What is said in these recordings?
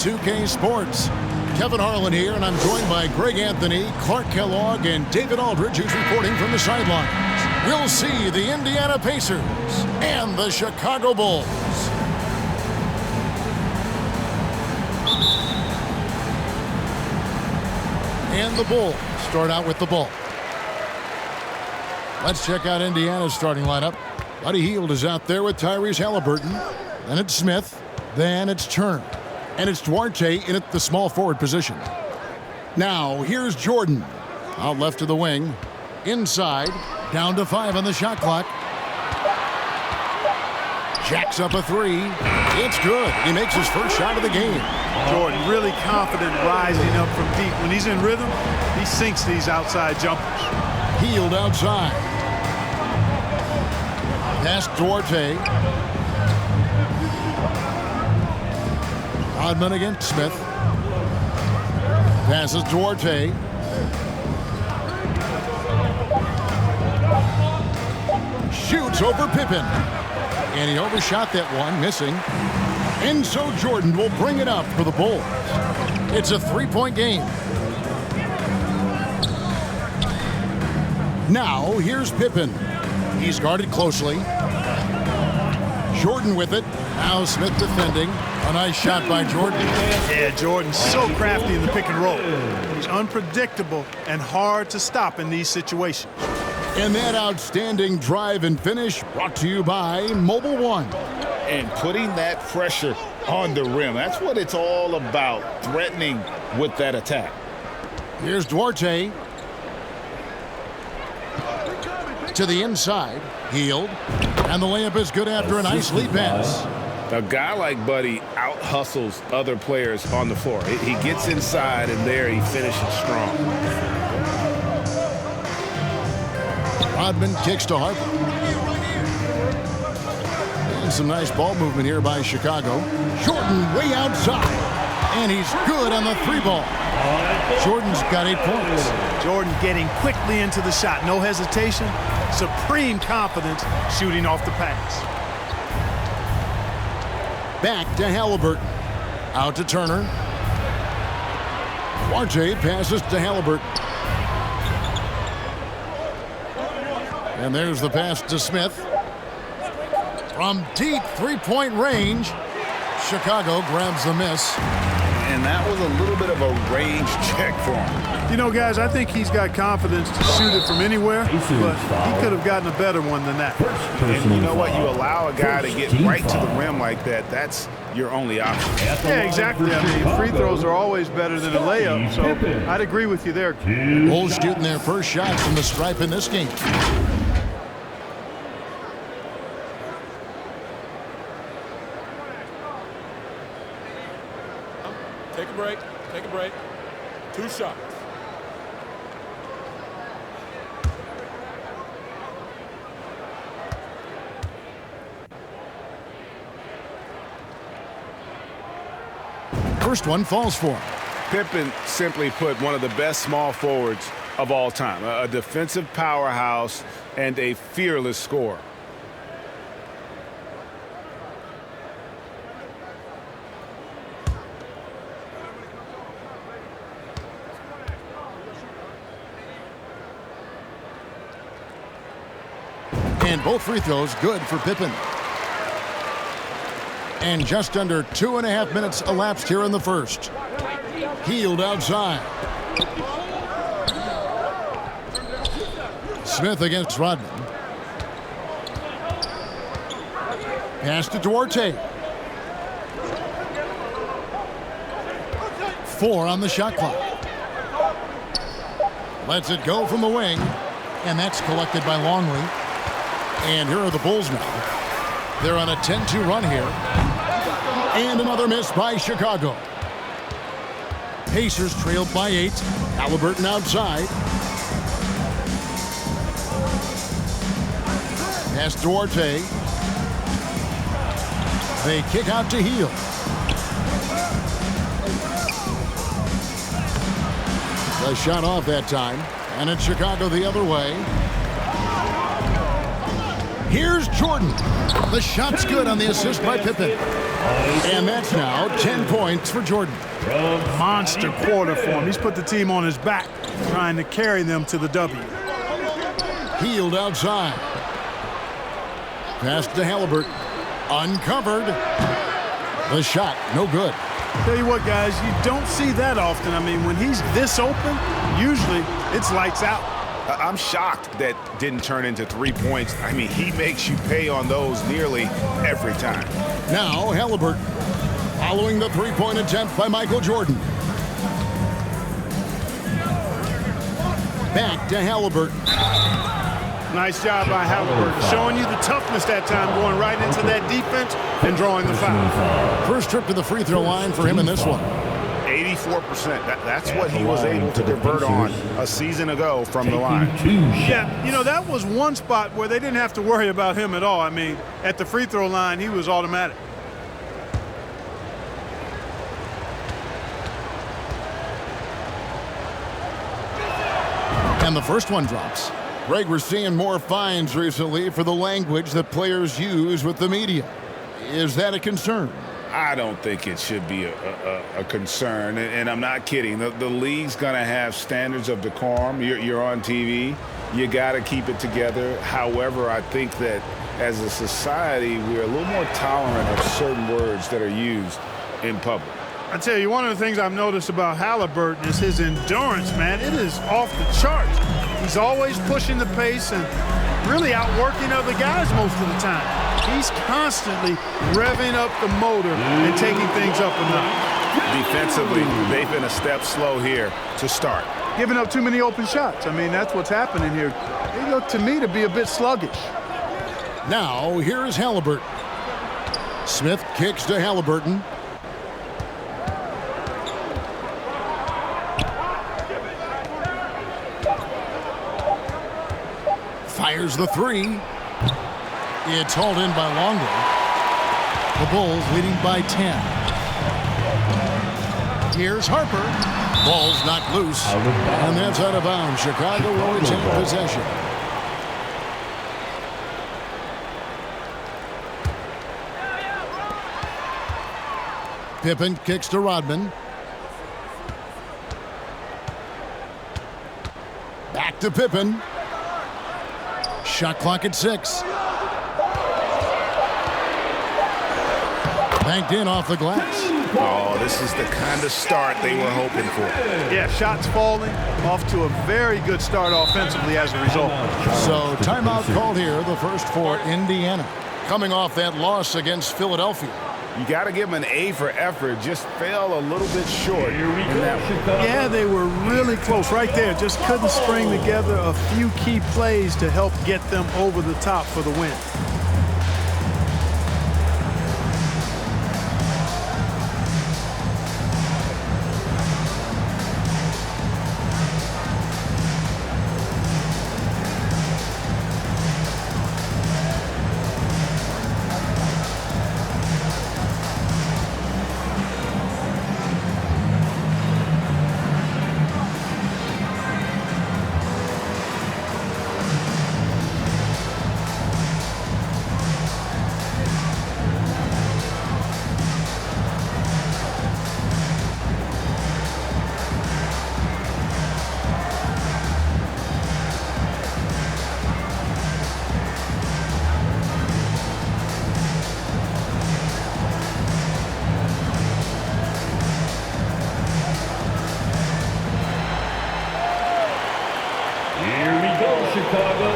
2K Sports. Kevin Harlan here, and I'm joined by Greg Anthony, Clark Kellogg, and David Aldridge, who's reporting from the sidelines. We'll see the Indiana Pacers and the Chicago Bulls. And the Bulls start out with the ball. Let's check out Indiana's starting lineup. Buddy Hield is out there with Tyrese Halliburton. Then it's Smith. Then it's Turner. And it's Duarte in at the small forward position. Now, here's Jordan. Out left to the wing. Inside. Down to 5 on the shot clock. Jacks up a 3. It's good. He makes his first shot of the game. Jordan really confident rising up from deep. When he's in rhythm, he sinks these outside jumpers. Hield outside. Pass Duarte. Rodman against Smith. Passes Duarte. Shoots over Pippen. And he overshot that one, missing. And so Jordan will bring it up for the Bulls. It's a 3-point game. Now, here's Pippen. He's guarded closely. Jordan with it. Now Smith defending. A nice shot by Jordan. Yeah, Jordan's so crafty in the pick and roll. He's unpredictable and hard to stop in these situations. And that outstanding drive and finish brought to you by Mobile One. And putting that pressure on the rim. That's what it's all about, threatening with that attack. Here's Duarte. To the inside. Hield. And the layup is good after a nice lead pass. A guy like Buddy out-hustles other players on the floor. He gets inside, and there he finishes strong. Rodman kicks to Harper. And some nice ball movement here by Chicago. Jordan way outside. And he's good on the 3-ball. Jordan's got 8 points. Jordan getting quickly into the shot. No hesitation. Supreme confidence shooting off the pass. Back to Halliburton. Out to Turner. Duarte passes to Halliburton. And there's the pass to Smith. From deep 3-point range, Chicago grabs the miss. And that was a little bit of a range check for him. You know, guys, I think he's got confidence to shoot it from anywhere, but he could have gotten a better one than that. And you know what? You allow a guy to get right to the rim like that, that's your only option. Yeah, exactly. I mean, free throws are always better than a layup, so I'd agree with you there. Bulls shooting their first shot from the stripe in this game. Take a break. Take a break. 2 shots. First one falls for him. Pippen, simply put, one of the best small forwards of all time. A defensive powerhouse and a fearless scorer. And both free throws good for Pippen. And just under 2.5 minutes elapsed here in the first. Hield outside. Smith against Rodman. Pass to Duarte. 4 on the shot clock. Lets it go from the wing. And that's collected by Longley. And here are the Bulls now. They're on a 10-2 run here. And another miss by Chicago. Pacers trailed by 8. Halliburton outside. Pass Duarte. They kick out to Hield. The shot off that time. And it's Chicago the other way. Here's Jordan. The shot's good on the assist by Pippen. And that's now 10 points for Jordan. Monster quarter for him. He's put the team on his back, trying to carry them to the W. Hield outside. Pass to Halliburton. Uncovered. The shot, no good. Tell you what, guys, you don't see that often. I mean, when he's this open, usually it's lights out. I'm shocked that didn't turn into 3 points. I mean, he makes you pay on those nearly every time. Now Halliburton, following the three-point attempt by Michael Jordan. Back to Halliburton. Nice job by Halliburton, showing you the toughness that time, going right into that defense and drawing the foul. First trip to the free throw line for him in this one. 84%. That's what he was able to convert on a season ago from the line. Yeah, you know, that was one spot where they didn't have to worry about him at all. I mean, at the free throw line, he was automatic. And the first one drops. Greg, we're seeing more fines recently for the language that players use with the media. Is that a concern? I don't think it should be a concern, and I'm not kidding. The league's going to have standards of decorum. You're on TV. You got to keep it together. However, I think that as a society, we're a little more tolerant of certain words that are used in public. I tell you, one of the things I've noticed about Halliburton is his endurance, man. It is off the charts. He's always pushing the pace and really outworking other guys most of the time. He's constantly revving up the motor and taking things up a notch. Defensively, they've been a step slow here to start. Giving up too many open shots. I mean, that's what's happening here. They look to me to be a bit sluggish. Now, here is Halliburton. Smith kicks to Halliburton. Fires the three. It's hauled in by Longo. The Bulls leading by 10. Here's Harper. Ball's knocked loose. And that's out of bounds. Chicago will retain possession. Pippen kicks to Rodman. Back to Pippen. Shot clock at 6. Banked in off the glass. Oh, this is the kind of start they were hoping for. Yeah, shots falling, off to a very good start offensively as a result. So timeout called here, the first for Indiana. Coming off that loss against Philadelphia. You got to give them an A for effort. Just fell a little bit short. Yeah, they were really close right there. Just couldn't string together a few key plays to help get them over the top for the win. Chicago,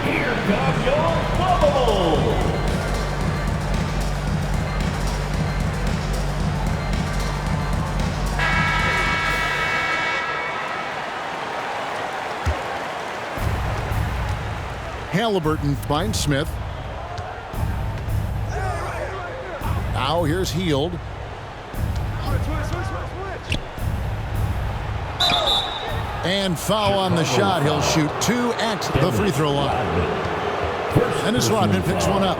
here come your Bubbles! Halliburton finds Smith. Now here's Hield. And foul on the shot. He'll shoot 2 at the free throw line. Dennis Rodman picks one up.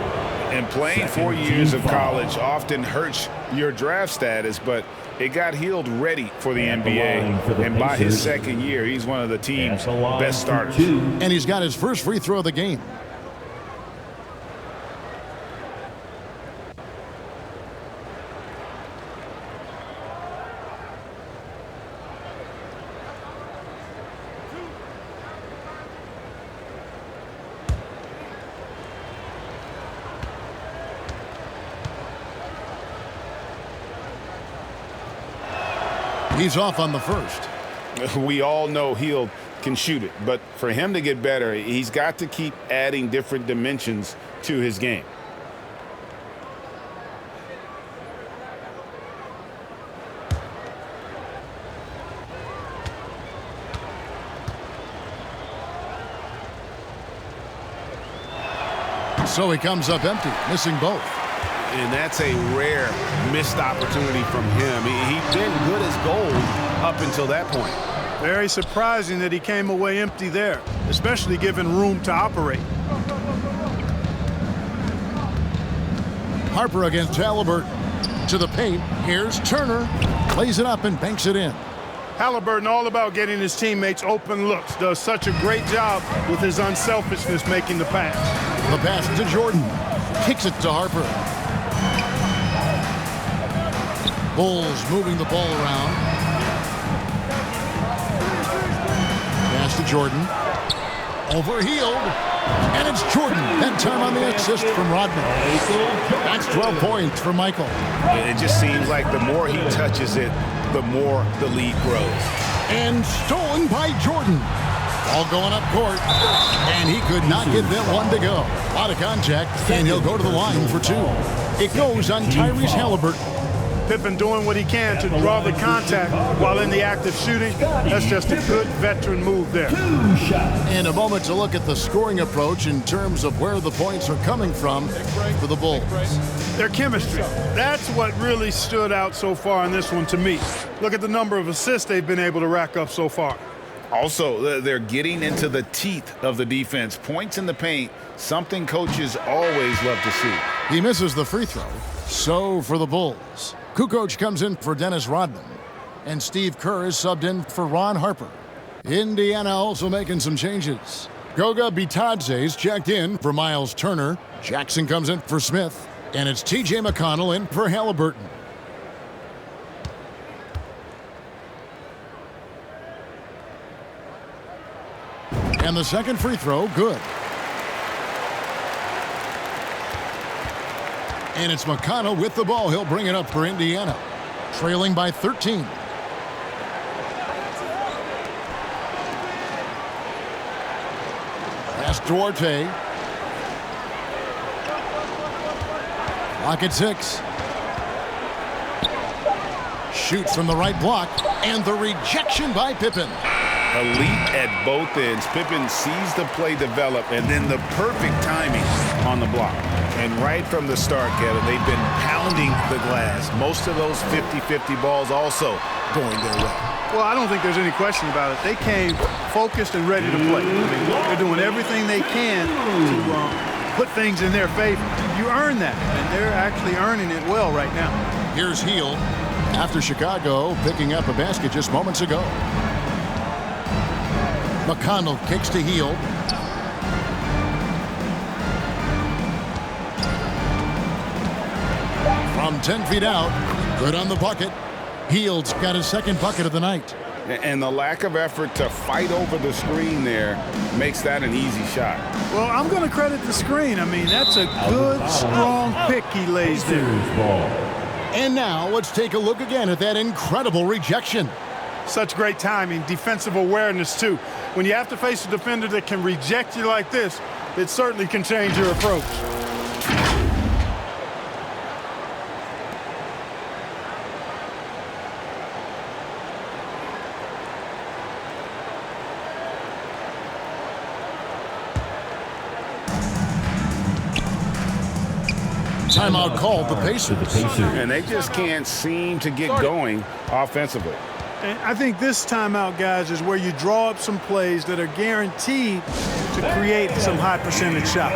And playing 4 years of college often hurts your draft status, but it got Hield ready for the NBA. And by his second year, he's one of the team's best starters. And he's got his first free throw of the game. He's off on the first. We all know Hield can shoot it, but for him to get better, he's got to keep adding different dimensions to his game. So he comes up empty, missing both. And that's a rare missed opportunity from him. He's been good as gold up until that point. Very surprising that he came away empty there, especially given room to operate. Harper against Halliburton. To the paint. Here's Turner. Plays it up and banks it in. Halliburton all about getting his teammates open looks. Does such a great job with his unselfishness making the pass. The pass to Jordan. Kicks it to Harper. Bulls moving the ball around. Pass to Jordan. Over Hield. And it's Jordan. That time on the assist from Rodman. That's 12 points for Michael. It just seems like the more he touches it, the more the lead grows. And stolen by Jordan. All going up court. And he could not get that one to go. A lot of contact, and he'll go to the line for two. It goes on Tyrese Halliburton. Pippen doing what he can to draw the contact while in the act of shooting. That's just a good veteran move there. In a moment to look at the scoring approach in terms of where the points are coming from for the Bulls. Their chemistry. That's what really stood out so far in this one to me. Look at the number of assists they've been able to rack up so far. Also, they're getting into the teeth of the defense. Points in the paint, something coaches always love to see. He misses the free throw. So for the Bulls, Kukoc comes in for Dennis Rodman, and Steve Kerr is subbed in for Ron Harper. Indiana also making some changes. Goga Bitadze is checked in for Miles Turner. Jackson comes in for Smith, and it's T.J. McConnell in for Halliburton. And the second free throw, good. And it's McConnell with the ball. He'll bring it up for Indiana, trailing by 13. Pass Duarte. Clock at 6. Shoots from the right block, and the rejection by Pippen. Elite at both ends. Pippen sees the play develop, and then the perfect timing on the block. And right from the start, Kevin, they've been pounding the glass. Most of those 50-50 balls also going their way. Well, I don't think there's any question about it. They came focused and ready to play. I mean, they're doing everything they can to put things in their favor. You earn that, and they're actually earning it well right now. Here's Hield after Chicago picking up a basket just moments ago. McConnell kicks to Hield. From 10 feet out, good on the bucket. Hield's got his second bucket of the night. And the lack of effort to fight over the screen there makes that an easy shot. Well, I'm going to credit the screen. I mean, that's a good, strong pick he lays there. And now let's take a look again at that incredible rejection. Such great timing, defensive awareness, too. When you have to face a defender that can reject you like this, it certainly can change your approach. Timeout called the Pacers. And they just can't seem to get going offensively. And I think this timeout, guys, is where you draw up some plays that are guaranteed to create some high percentage shots.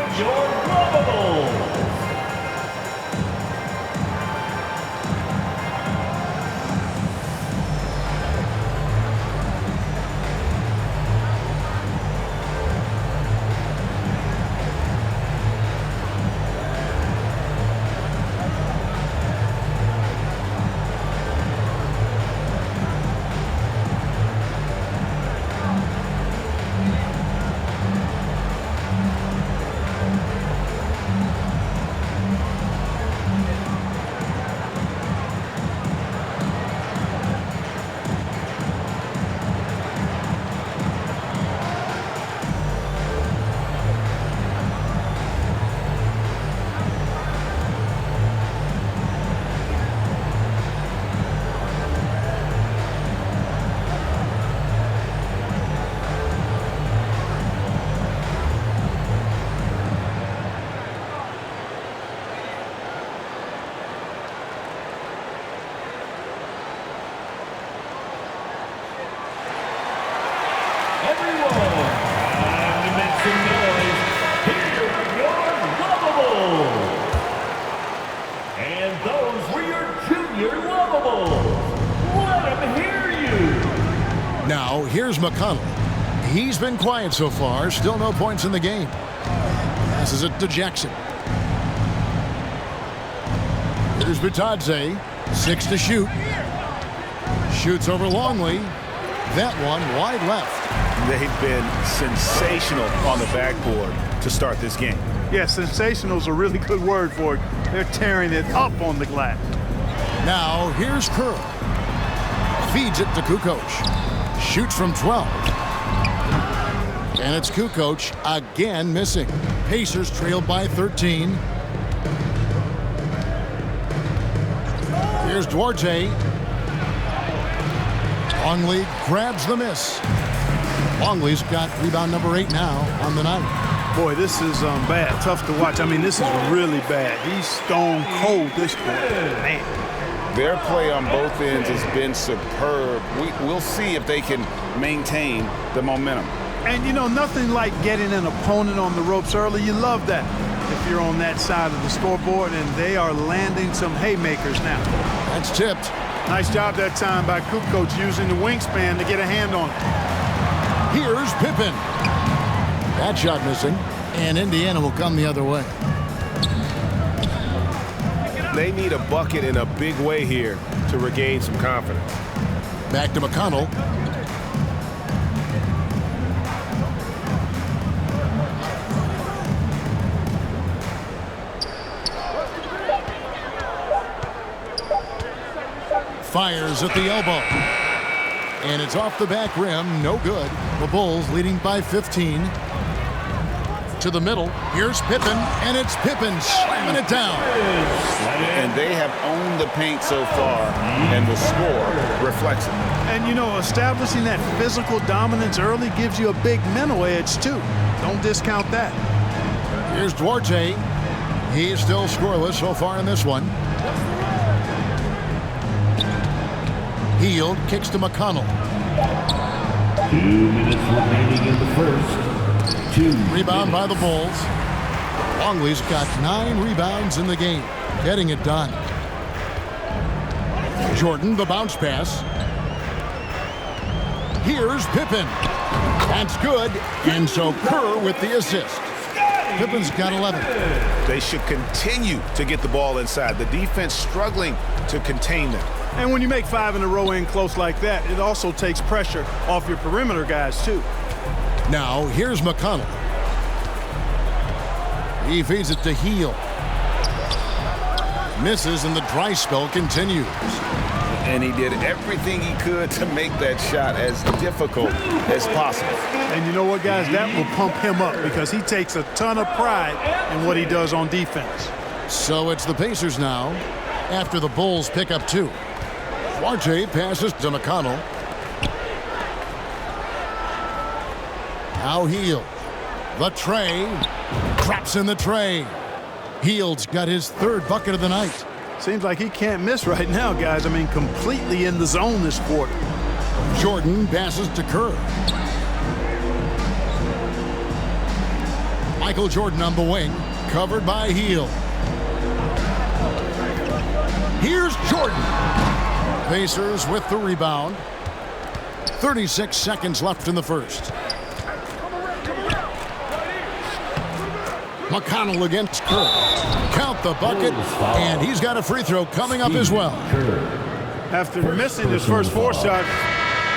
Now, here's McConnell. He's been quiet so far. Still no points in the game. Passes it to Jackson. Here's Bitadze. 6 to shoot. Shoots over Longley. That one wide left. They've been sensational on the backboard to start this game. Yeah, sensational is a really good word for it. They're tearing it up on the glass. Now, here's Kerr. Feeds it to Kukoc. Shoots from 12. And it's Kukoc again missing. Pacers trailed by 13. Here's Duarte. Longley grabs the miss. Longley's got rebound number 8 now on the night. Boy, this is bad. Tough to watch. I mean, this is really bad. He's stone cold this quarter. Man. Their play on both ends has been superb. We'll see if they can maintain the momentum. And, you know, nothing like getting an opponent on the ropes early. You love that if you're on that side of the scoreboard, and they are landing some haymakers now. That's tipped. Nice job that time by Kukoc using the wingspan to get a hand on it. Here's Pippen. That shot missing, and Indiana will come the other way. They need a bucket in a big way here to regain some confidence. Back to McConnell. Fires at the elbow. And it's off the back rim. No good. The Bulls leading by 15. To the middle. Here's Pippen. And it's Pippen slamming it down. And they have owned the paint so far, and the score reflects it. And, you know, establishing that physical dominance early gives you a big mental edge, too. Don't discount that. Here's Duarte. He's still scoreless so far in this one. Hield kicks to McConnell. 2 minutes remaining in the first. 2 Rebound by the Bulls. Longley's got 9 rebounds in the game. Getting it done. Jordan, the bounce pass. Here's Pippen. That's good. And so Kerr with the assist. Pippen's got 11. They should continue to get the ball inside. The defense struggling to contain them. And when you make 5 in a row in close like that, it also takes pressure off your perimeter guys, too. Now, here's McConnell. He feeds it to Hield. Misses, and the dry spell continues. And he did everything he could to make that shot as difficult as possible. And you know what, guys? That will pump him up because he takes a ton of pride in what he does on defense. So it's the Pacers now after the Bulls pick up 2. Duarte passes to McConnell. Now Hield. The tray. Drops in the tray. Hield's got his 3rd bucket of the night. Seems like he can't miss right now, guys. I mean, completely in the zone this quarter. Jordan passes to Kerr. Michael Jordan on the wing. Covered by Hield. Here's Jordan. Pacers with the rebound. 36 seconds left in the first. McConnell against Kerr. Count the bucket, and he's got a free throw coming up as well. After missing his first 4 shots,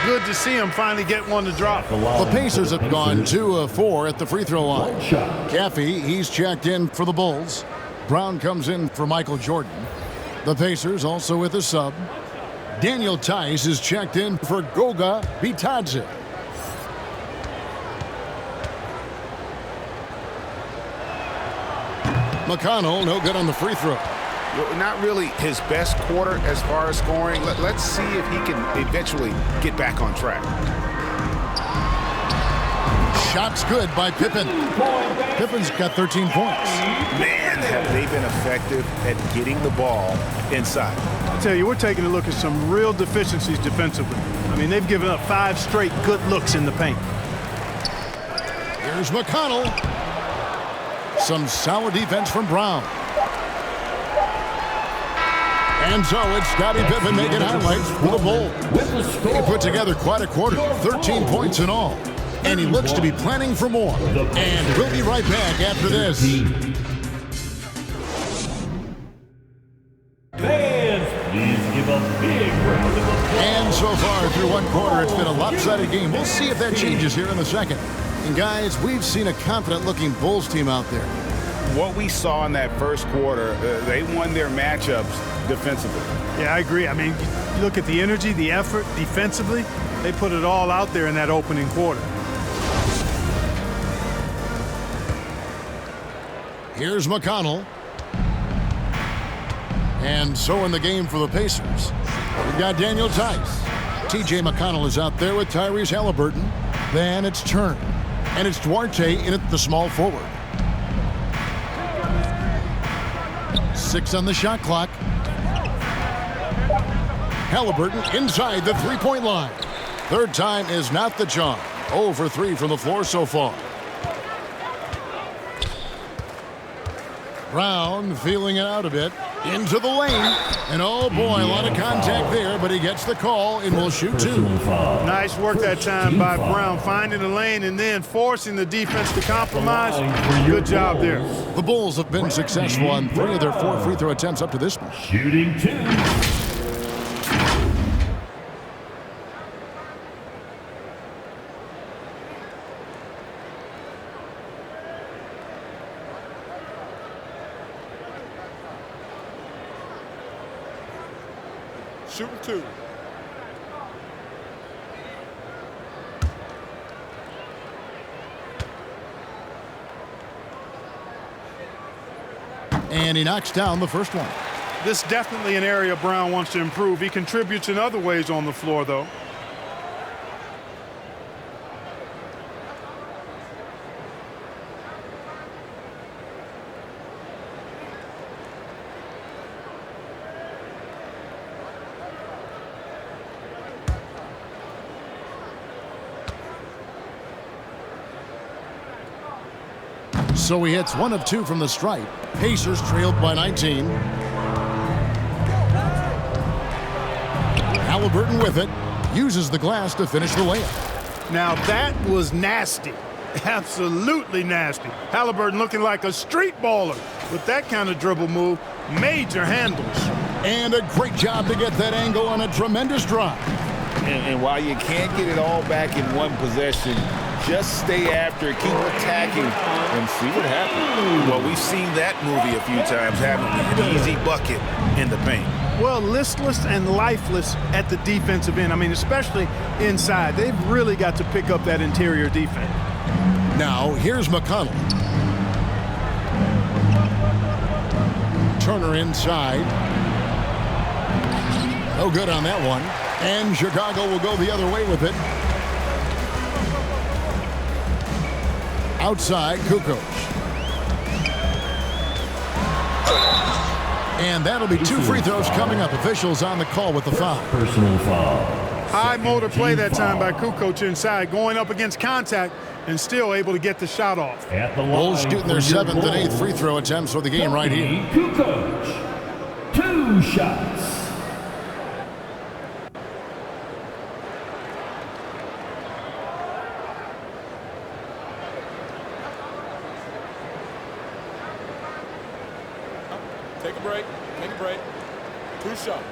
good to see him finally get one to drop. The Pacers have gone 2 of 4 at the free throw line. Caffey, he's checked in for the Bulls. Brown comes in for Michael Jordan. The Pacers also with a sub. Daniel Tice is checked in for Goga Bitadze. McConnell, no good on the free throw. Well, not really his best quarter as far as scoring. Let's see if he can eventually get back on track. Shots good by Pippen. Pippen's got 13 points. Man, have they been effective at getting the ball inside. I tell you, we're taking a look at some real deficiencies defensively. I mean, they've given up 5 straight good looks in the paint. Here's McConnell. Some solid defense from Brown. And so it's Scottie Pippen making highlights for the Bulls. He put together quite a quarter, 13 points in all. And he looks to be planning for more. And we'll be right back after this. Fans, please give a big round of applause. And so far through one quarter, it's been a lopsided game. We'll see if that changes here in the second. And guys, we've seen a confident-looking Bulls team out there. What we saw in that first quarter, they won their matchups defensively. Yeah, I agree. I mean, you look at the energy, the effort defensively, they put it all out there in that opening quarter. Here's McConnell. And so in the game for the Pacers, we've got Daniel Tice. T.J. McConnell is out there with Tyrese Halliburton. Then it's Turner. And it's Duarte in at the small forward. 6 on the shot clock. Halliburton inside the three-point line. Third time is not the charm. 0 for 3 from the floor so far. Brown feeling it out a bit. Into the lane. And oh boy, a lot of contact there, but he gets the call and will shoot 2. Nice work that time by Brown, finding the lane and then forcing the defense to compromise. Good job there. The Bulls have been successful on 3 of their 4 free throw attempts up to this point. Shooting 2. Shooting 2. And he knocks down the first one. This is definitely an area Brown wants to improve. He contributes in other ways on the floor, though. So he hits 1 of 2 from the stripe. Pacers trailed by 19. Halliburton with it. Uses the glass to finish the layup. Now that was nasty. Absolutely nasty. Halliburton looking like a street baller with that kind of dribble move. Major handles. And a great job to get that angle on a tremendous drive. And while you can't get it all back in one possession, just stay after it, keep attacking, and see what happens. Well, we've seen that movie a few times, haven't we? An easy bucket in the paint. Well, listless and lifeless at the defensive end. I mean, especially inside. They've really got to pick up that interior defense. Now, here's McConnell. Turner inside. No good on that one. And Chicago will go the other way with it. Outside, Kukoc. And that'll be 2 free throws coming up. Officials on the call with the foul. Personal foul. High motor play that time by Kukoc inside, going up against contact and still able to get the shot off. At the Bulls line shooting their for your 7th and 8th Bulls, free throw attempts for the game right here. Kukoc. 2 shots. Take a break. Take a break. 2 shots.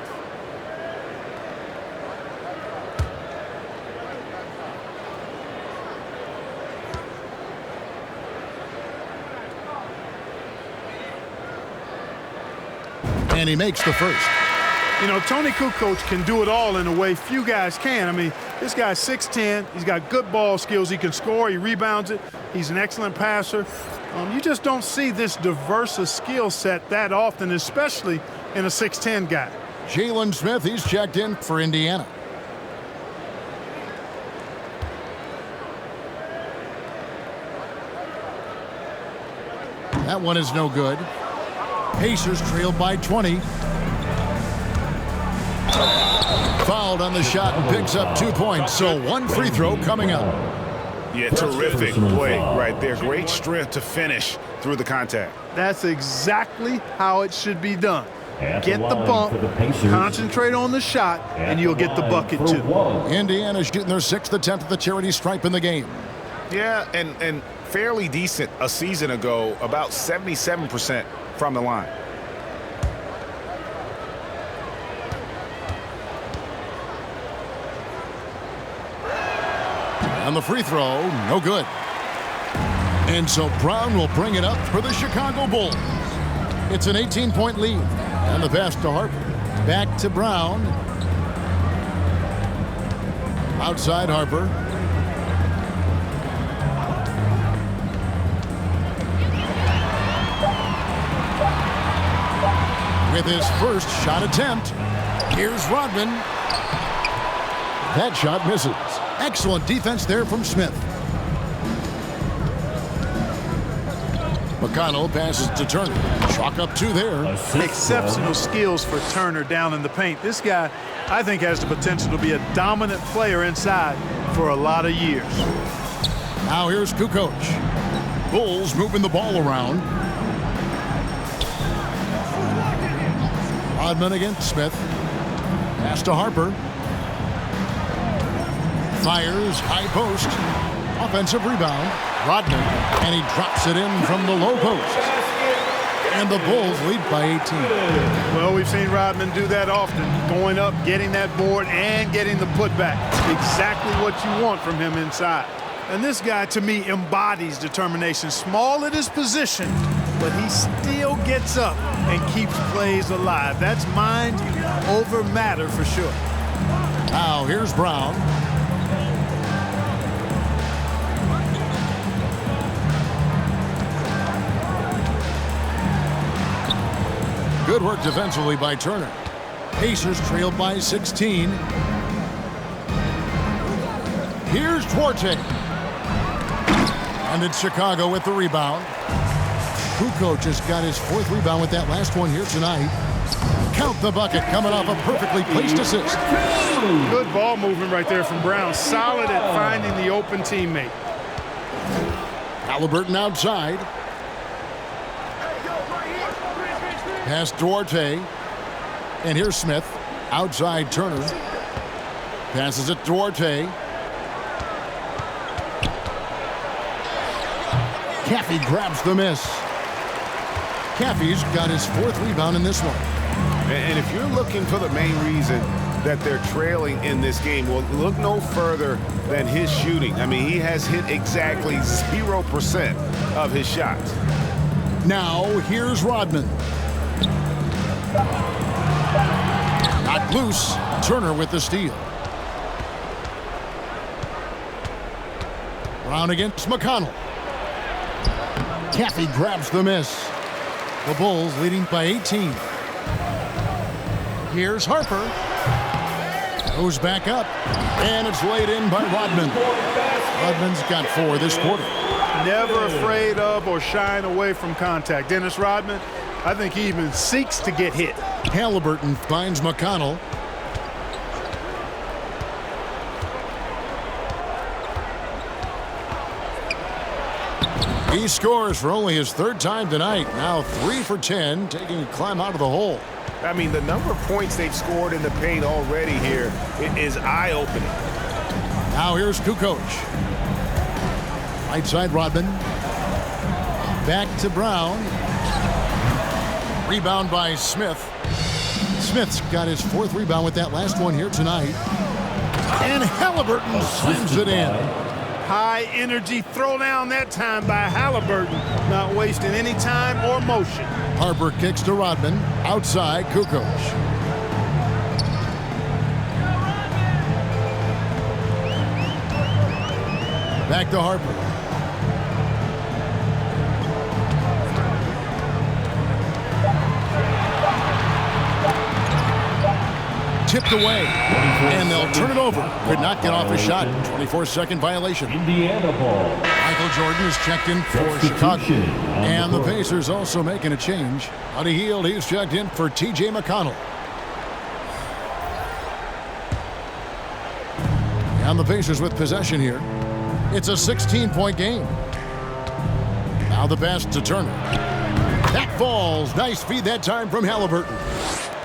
And he makes the first. You know, Toni Kukoc can do it all in a way few guys can. I mean, this guy's 6'10". He's got good ball skills. He can score. He rebounds it. He's an excellent passer. You just don't see this diverse a skill set that often, especially in a 6'10" guy. Jalen Smith, he's checked in for Indiana. That one is no good. Pacers trailed by 20. Fouled on the shot and picks up 2 points. So 1 free throw coming up. Yeah, terrific play right there. Great strength to finish through the contact. That's exactly how it should be done. At get the line bump, for the Pacers, concentrate on the shot, and you'll get the line bucket for too. one. Indiana shooting their 6th attempt at the charity stripe in the game. Yeah, and fairly decent a season ago, about 77% from the line. And the free throw, no good. And so Brown will bring it up for the Chicago Bulls. It's an 18-point lead. And the pass to Harper. Back to Brown. Outside Harper. With his first shot attempt, here's Rodman. That shot misses. Excellent defense there from Smith. McConnell passes to Turner. Chalk up 2 there. Exceptional skills for Turner down in the paint. This guy, I think, has the potential to be a dominant player inside for a lot of years. Now here's Kukoc. Bulls moving the ball around. Rodman against Smith. Pass to Harper. Fires, high post. Offensive rebound. Rodman, and he drops it in from the low post. And the Bulls lead by 18. Well, we've seen Rodman do that often, going up, getting that board, and getting the putback. Exactly what you want from him inside. And this guy, to me, embodies determination. Small at his position, but he still gets up and keeps plays alive. That's mind over matter for sure. Now here's Brown. Good work defensively by Turner. Pacers trailed by 16. Here's Duarte. And it's Chicago with the rebound. Kukoc has got his 4th rebound with that last one here tonight. Count the bucket coming off a perfectly placed assist. Good ball movement right there from Brown. Solid at finding the open teammate. Halliburton outside. Pass Duarte. And here's Smith. Outside Turner. Passes it Duarte. Caffey grabs the miss. Caffey's got his 4th rebound in this one. And if you're looking for the main reason that they're trailing in this game, well, look no further than his shooting. I mean, he has hit exactly 0% of his shots. Now, here's Rodman. Knocked loose. Turner with the steal. Brown against McConnell. Caffey grabs the miss. The Bulls leading by 18. Here's Harper. Goes back up. And it's laid in by Rodman. Rodman's got 4 this quarter. Never afraid of or shying away from contact. Dennis Rodman, I think he even seeks to get hit. Halliburton finds McConnell. He scores for only his 3rd time tonight. Now 3 for 10, taking a climb out of the hole. I mean, the number of points they've scored in the paint already here is eye-opening. Now here's Kukoc. Right side Rodman. Back to Brown. Rebound by Smith. Smith's got his 4th rebound with that last one here tonight. And Halliburton slams it in. High energy throwdown that time by Halliburton. Not wasting any time or motion. Harper kicks to Rodman. Outside Kukoc. Back to Harper. Tipped away. And they'll turn it over. Could not get off a shot. 24-second violation. Indiana ball. Michael Jordan is checked in for Chicago. And the Pacers also making a change. Buddy Hield, he's checked in for T.J. McConnell. And the Pacers with possession here. It's a 16-point game. Now the pass to Turner. That falls. Nice feed that time from Halliburton.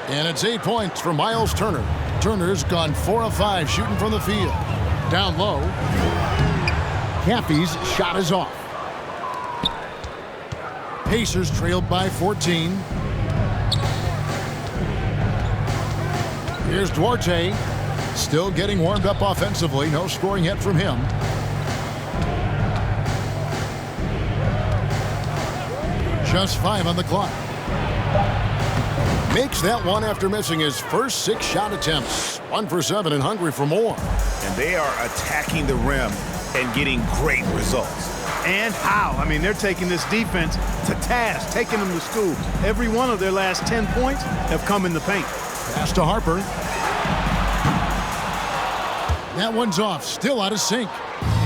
And it's 8 points for Miles Turner. Turner's gone 4 of 5 shooting from the field. Down low. Caffey's shot is off. Pacers trailed by 14. Here's Duarte. Still getting warmed up offensively. No scoring yet from him. Just 5 on the clock. Makes that one after missing his first 6 shot attempts. 1 for 7 and hungry for more. And they are attacking the rim and getting great results. And how? I mean, they're taking this defense to task, taking them to school. Every one of their last 10 points have come in the paint. Pass to Harper. That one's off. Still out of sync.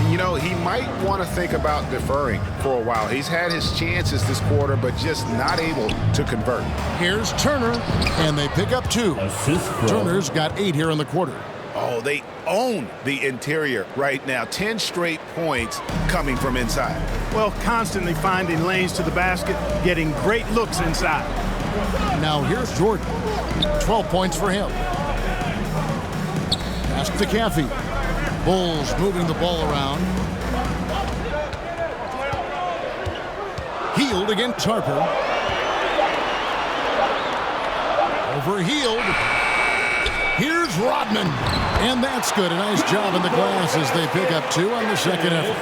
You know, he might want to think about deferring for a while. He's had his chances this quarter, but just not able to convert. Here's Turner, and they pick up 2. Assist from Turner's got 8 here in the quarter. Oh, they own the interior right now. 10 straight points coming from inside. Well, constantly finding lanes to the basket, getting great looks inside. Now here's Jordan. 12 points for him. Pass to Caffey. Bulls moving the ball around. Hield against Harper. Overhealed. Here's Rodman. And that's good. A nice job in the glass as they pick up 2 on the second effort.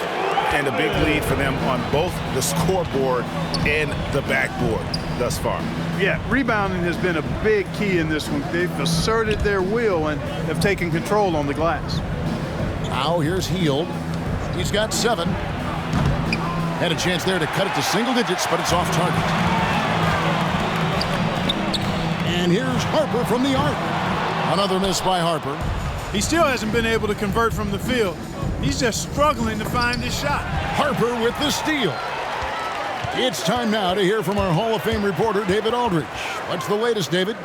And a big lead for them on both the scoreboard and the backboard thus far. Yeah, rebounding has been a big key in this one. They've asserted their will and have taken control on the glass. Now here's Hield. He's got 7. Had a chance there to cut it to single digits, but it's off target. And here's Harper from the arc. Another miss by Harper. He still hasn't been able to convert from the field. He's just struggling to find his shot. Harper with the steal. It's time now to hear from our Hall of Fame reporter, David Aldridge. What's the latest, David?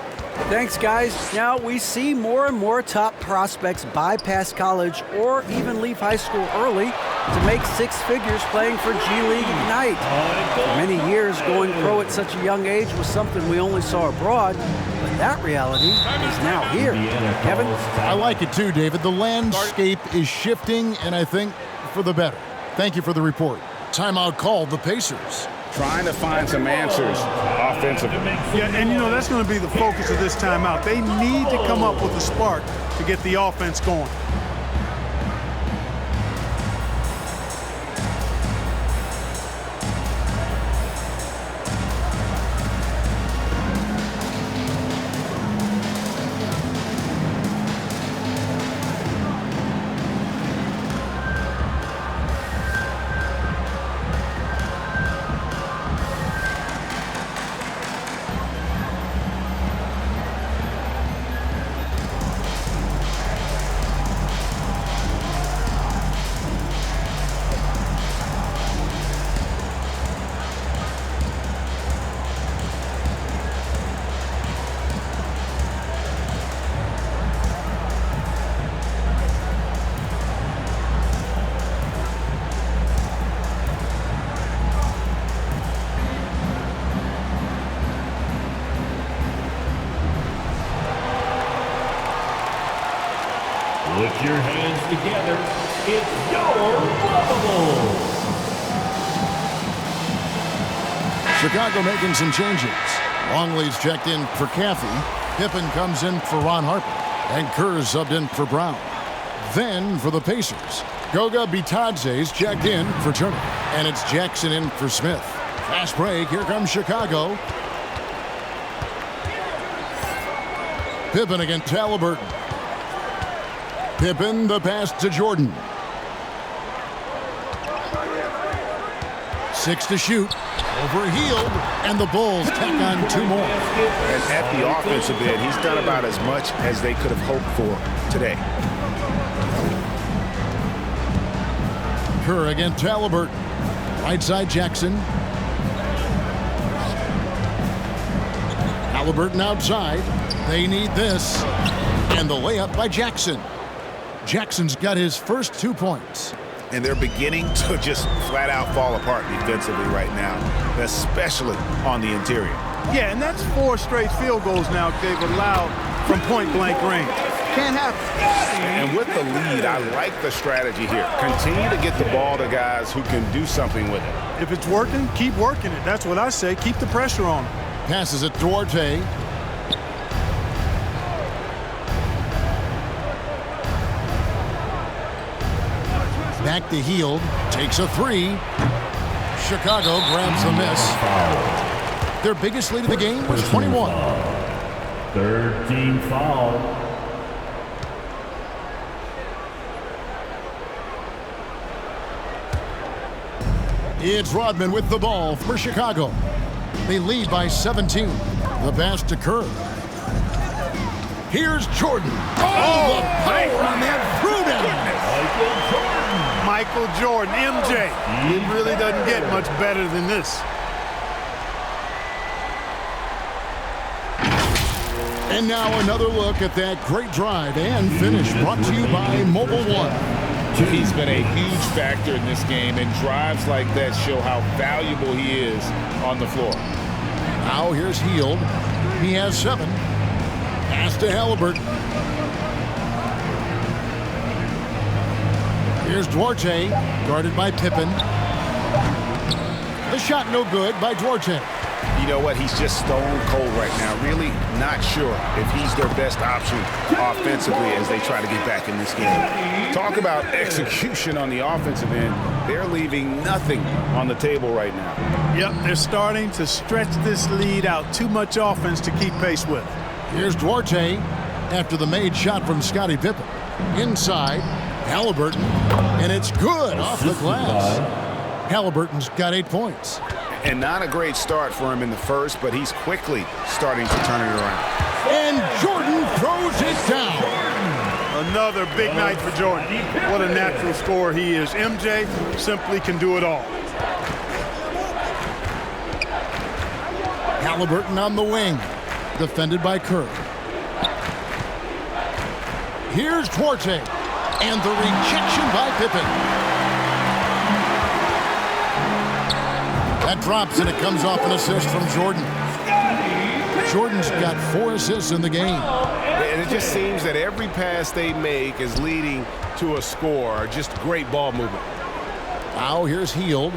Thanks, guys. Now, we see more and more top prospects bypass college or even leave high school early to make 6 figures playing for G League Ignite. For many years, going pro at such a young age was something we only saw abroad, but that reality is now here. Kevin? I like it too, David. The landscape is shifting, and I think for the better. Thank you for the report. Timeout called the Pacers. Trying to find some answers offensively. Yeah, and you know, that's going to be the focus of this timeout. They need to come up with a spark to get the offense going. Put your hands together. It's your Lavables. Chicago making some changes. Longley's checked in for Caffey. Pippen comes in for Ron Harper. And Kerr's subbed in for Brown. Then for the Pacers, Goga Bitadze's checked in for Turner. And it's Jackson in for Smith. Fast break. Here comes Chicago. Pippen against Halliburton. Pippen, the pass to Jordan. 6 to shoot. Overhealed, and the Bulls tack on 2 more. And at the offensive end, he's done about as much as they could have hoped for today. Kerr against Halliburton. Right side Jackson. Halliburton outside. They need this. And the layup by Jackson. Jackson's got his first 2 points. and they're beginning to just flat out fall apart defensively right now, especially on the interior. Yeah, and that's 4 straight field goals now they've allowed from point-blank range. Can't happen. And with the lead, I like the strategy here. Continue to get the ball to guys who can do something with it. If it's working, keep working it. That's what I say. Keep the pressure on them. Passes it Duarte. Back to Hield. Takes a 3. Chicago grabs the miss. Their biggest lead of the game was 21. Third team foul. It's Rodman with the ball for Chicago. They lead by 17. The pass to Kerr. Here's Jordan. Oh, the power on that threw down. Michael Jordan, MJ. It really doesn't get much better than this. And now another look at that great drive and finish brought to you by Mobile One. He's been a huge factor in this game, and drives like that show how valuable he is on the floor. Now here's Hield. He has 7. Pass to Halliburton. Here's Duarte, guarded by Pippen. The shot no good by Duarte. You know what? He's just stone cold right now. Really not sure if he's their best option offensively as they try to get back in this game. Talk about execution on the offensive end. They're leaving nothing on the table right now. Yep, they're starting to stretch this lead out. Too much offense to keep pace with. Here's Duarte after the made shot from Scottie Pippen. Inside, Halliburton, and it's good off the glass. Halliburton's got 8 points. And not a great start for him in the first, but he's quickly starting to turn it around. And Jordan throws it down. Another big night for Jordan. What a natural scorer he is. MJ simply can do it all. Halliburton on the wing, defended by Kerr. Here's Duarte, and the rejection by Pippen. That drops, and it comes off an assist from Jordan. Jordan's got 4 assists in the game. And it just seems that every pass they make is leading to a score. Just great ball movement. Now here's Hield.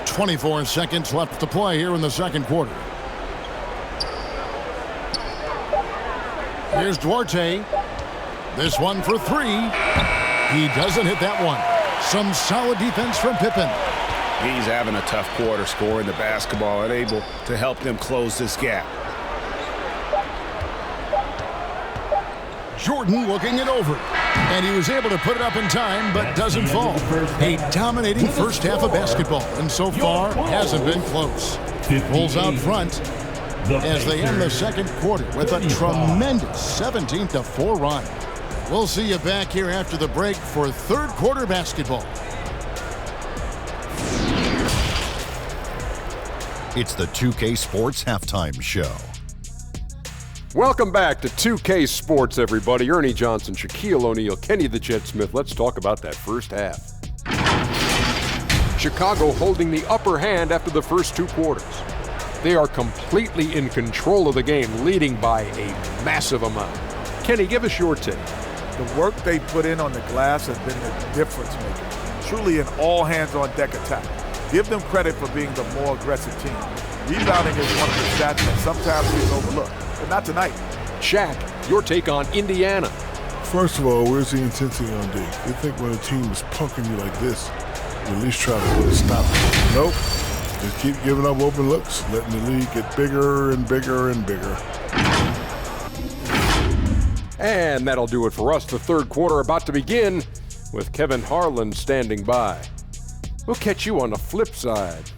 24 seconds left to play here in the second quarter. Here's Duarte. This one for 3. He doesn't hit that one. Some solid defense from Pippen. He's having a tough quarter, scoring the basketball and able to help them close this gap. Jordan looking it over. And he was able to put it up in time, but doesn't fall. A dominating first half of basketball, and so far hasn't been close. Bulls out front as they end the second quarter with a tremendous 17-4 run. We'll see you back here after the break for third quarter basketball. It's the 2K Sports Halftime Show. Welcome back to 2K Sports, everybody. Ernie Johnson, Shaquille O'Neal, Kenny the Jet Smith. Let's talk about that first half. Chicago holding the upper hand after the first 2 quarters. They are completely in control of the game, leading by a massive amount. Kenny, give us your take. The work they put in on the glass has been the difference maker. Truly an all-hands-on-deck attack. Give them credit for being the more aggressive team. Rebounding is one of the stats that sometimes gets overlooked, but not tonight. Shaq, your take on Indiana. First of all, where's the intensity on D? You think when a team is punking you like this, you at least try to put a stop. Nope. Just keep giving up open looks, letting the lead get bigger and bigger and bigger. And that'll do it for us. The third quarter about to begin with Kevin Harlan standing by. We'll catch you on the flip side.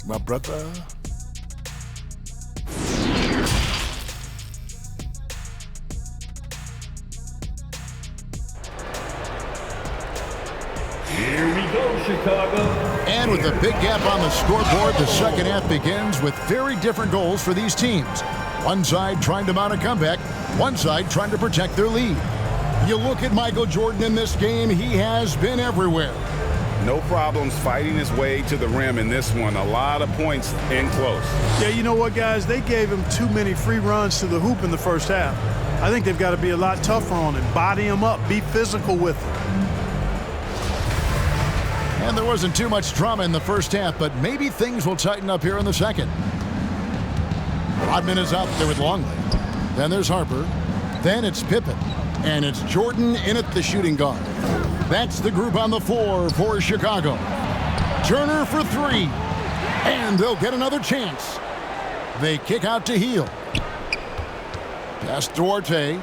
My brother. Here we go, Chicago. And with a big gap on the scoreboard, the second half begins with very different goals for these teams. One side trying to mount a comeback, one side trying to protect their lead. You look at Michael Jordan in this game, he has been everywhere. No problems fighting his way to the rim in this one. A lot of points in close. Yeah, you know what, guys? They gave him too many free runs to the hoop in the first half. I think they've got to be a lot tougher on him. Body him up. Be physical with him. And there wasn't too much drama in the first half, but maybe things will tighten up here in the second. Rodman is out there with Longley. Then there's Harper. Then it's Pippen. And it's Jordan in at the shooting guard. That's the group on the floor for Chicago. Turner for three. And they'll get another chance. They kick out to Hield. Pass Duarte.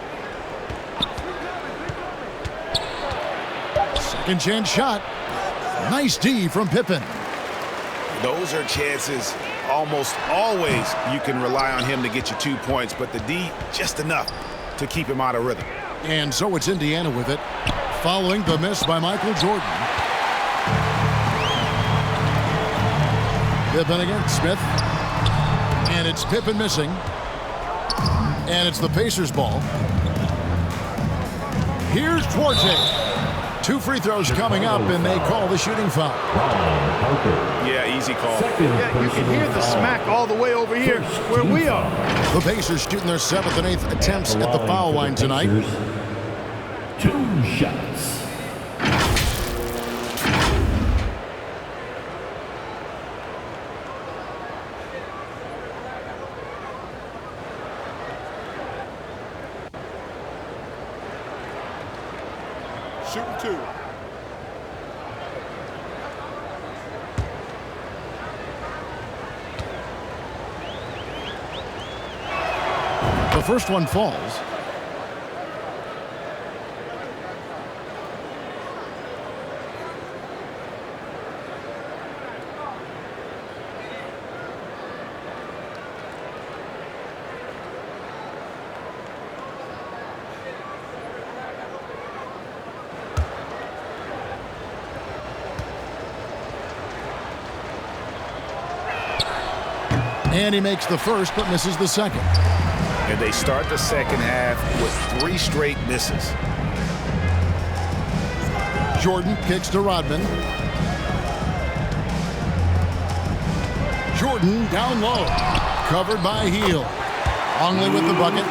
Second chance shot. Nice D from Pippen. Those are chances almost always you can rely on him to get you 2 points, but the D just enough to keep him out of rhythm. And so it's Indiana with it, following the miss by Michael Jordan. Pippen against Smith. And it's Pippen missing. And it's the Pacers' ball. Here's Duarte. 2 free throws coming up, and they call the shooting foul. Yeah, easy call. Yeah, you can hear the smack all the way over here where we are. The Pacers shooting their 7th and 8th attempts at the foul line tonight. 2 shots. Shooting 2. The first one falls. And he makes the first, but misses the second. And they start the second half with 3 straight misses. Jordan kicks to Rodman. Jordan down low. Covered by Hield. Longley with the bucket.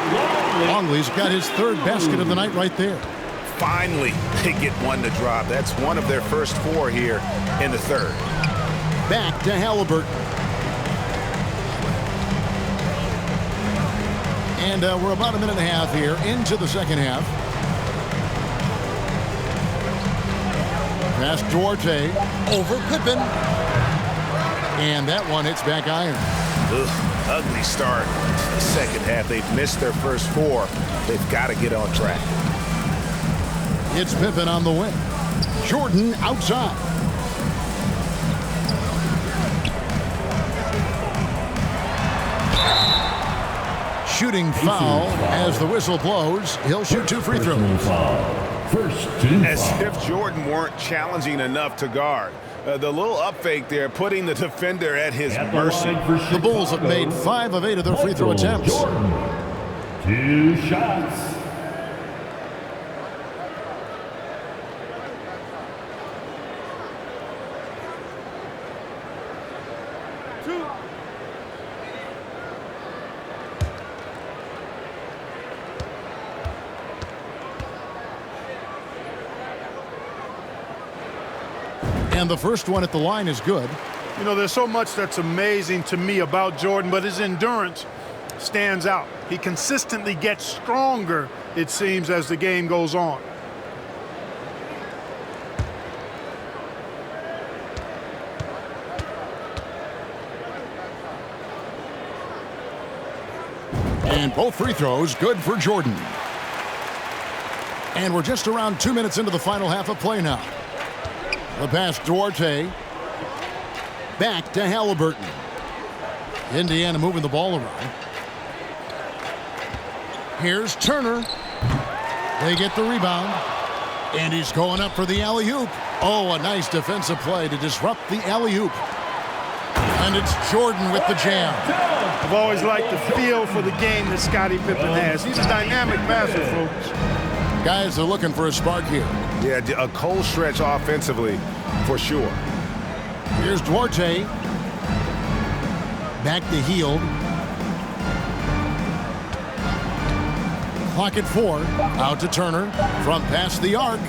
Longley's got his 3rd basket of the night right there. Finally, they get one to drop. That's one of their first 4 here in the 3rd. Back to Halliburton. And we're about a minute and a half here into the second half. Pass Duarte over Pippen. And that one hits back iron. Ugh, ugly start to the second half. They've missed their first 4. They've got to get on track. It's Pippen on the wing. Jordan outside. Shooting foul as the whistle blows. He'll shoot 2 free throws. As if Jordan weren't challenging enough to guard. The little up fake there, putting the defender at his mercy. The Bulls have made 5 of 8 of their free throw attempts. 2 shots. And the first one at the line is good. You know, there's so much that's amazing to me about Jordan, but his endurance stands out. He consistently gets stronger, it seems, as the game goes on. And both free throws good for Jordan. And we're just around 2 minutes into the final half of play now. The pass Duarte. Back to Halliburton. Indiana moving the ball around. Here's Turner. They get the rebound. And he's going up for the alley-oop. Oh, a nice defensive play to disrupt the alley-oop. And it's Jordan with the jam. I've always liked the feel for the game that Scottie Pippen has. He's a dynamic passer, folks. Guys are looking for a spark here. Yeah, a cold stretch offensively for sure. Here's Duarte. Back to Hield. Clock at 4. Out to Turner. From past the arc.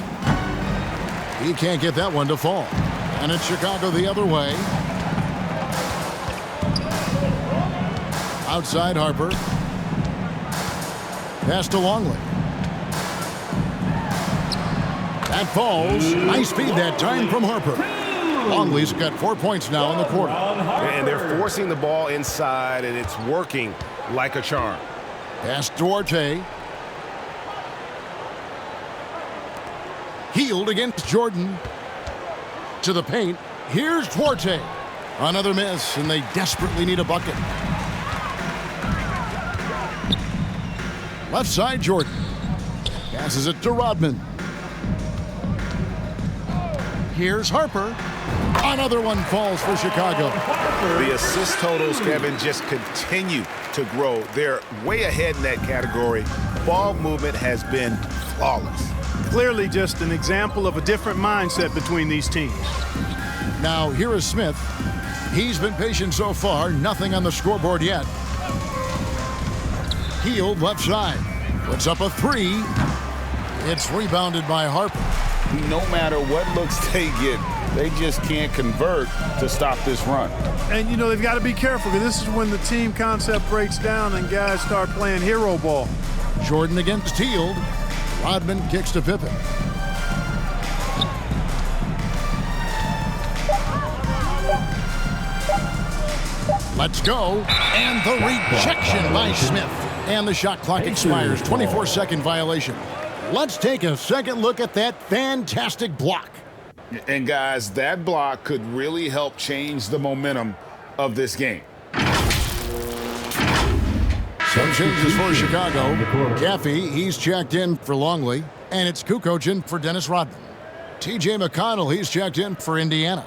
He can't get that one to fall. And it's Chicago the other way. Outside Harper. Pass to Longley. That falls. Nice feed that time from Harper. Longley's got 4 points now in the quarter. And they're forcing the ball inside, and it's working like a charm. Pass Duarte. Hield against Jordan. To the paint. Here's Duarte. Another miss, and they desperately need a bucket. Left side, Jordan. Passes it to Rodman. Here's Harper. Another one falls for Chicago. The assist totals, Kevin, just continue to grow. They're way ahead in that category. Ball movement has been flawless. Clearly just an example of a different mindset between these teams. Now, here is Smith. He's been patient so far. Nothing on the scoreboard yet. Hield left side. Puts up a 3. It's rebounded by Harper. No matter what looks they get, they just can't convert to stop this run. And, you know, they've got to be careful because this is when the team concept breaks down and guys start playing hero ball. Jordan against Hield. Rodman kicks to Pippen. Let's go. And the rejection by Smith. And the shot clock expires. 24-second violation. Let's take a second look at that fantastic block. And guys, that block could really help change the momentum of this game. Some changes for Chicago. Caffey, he's checked in for Longley. And it's Kukoc in for Dennis Rodman. TJ McConnell, he's checked in for Indiana.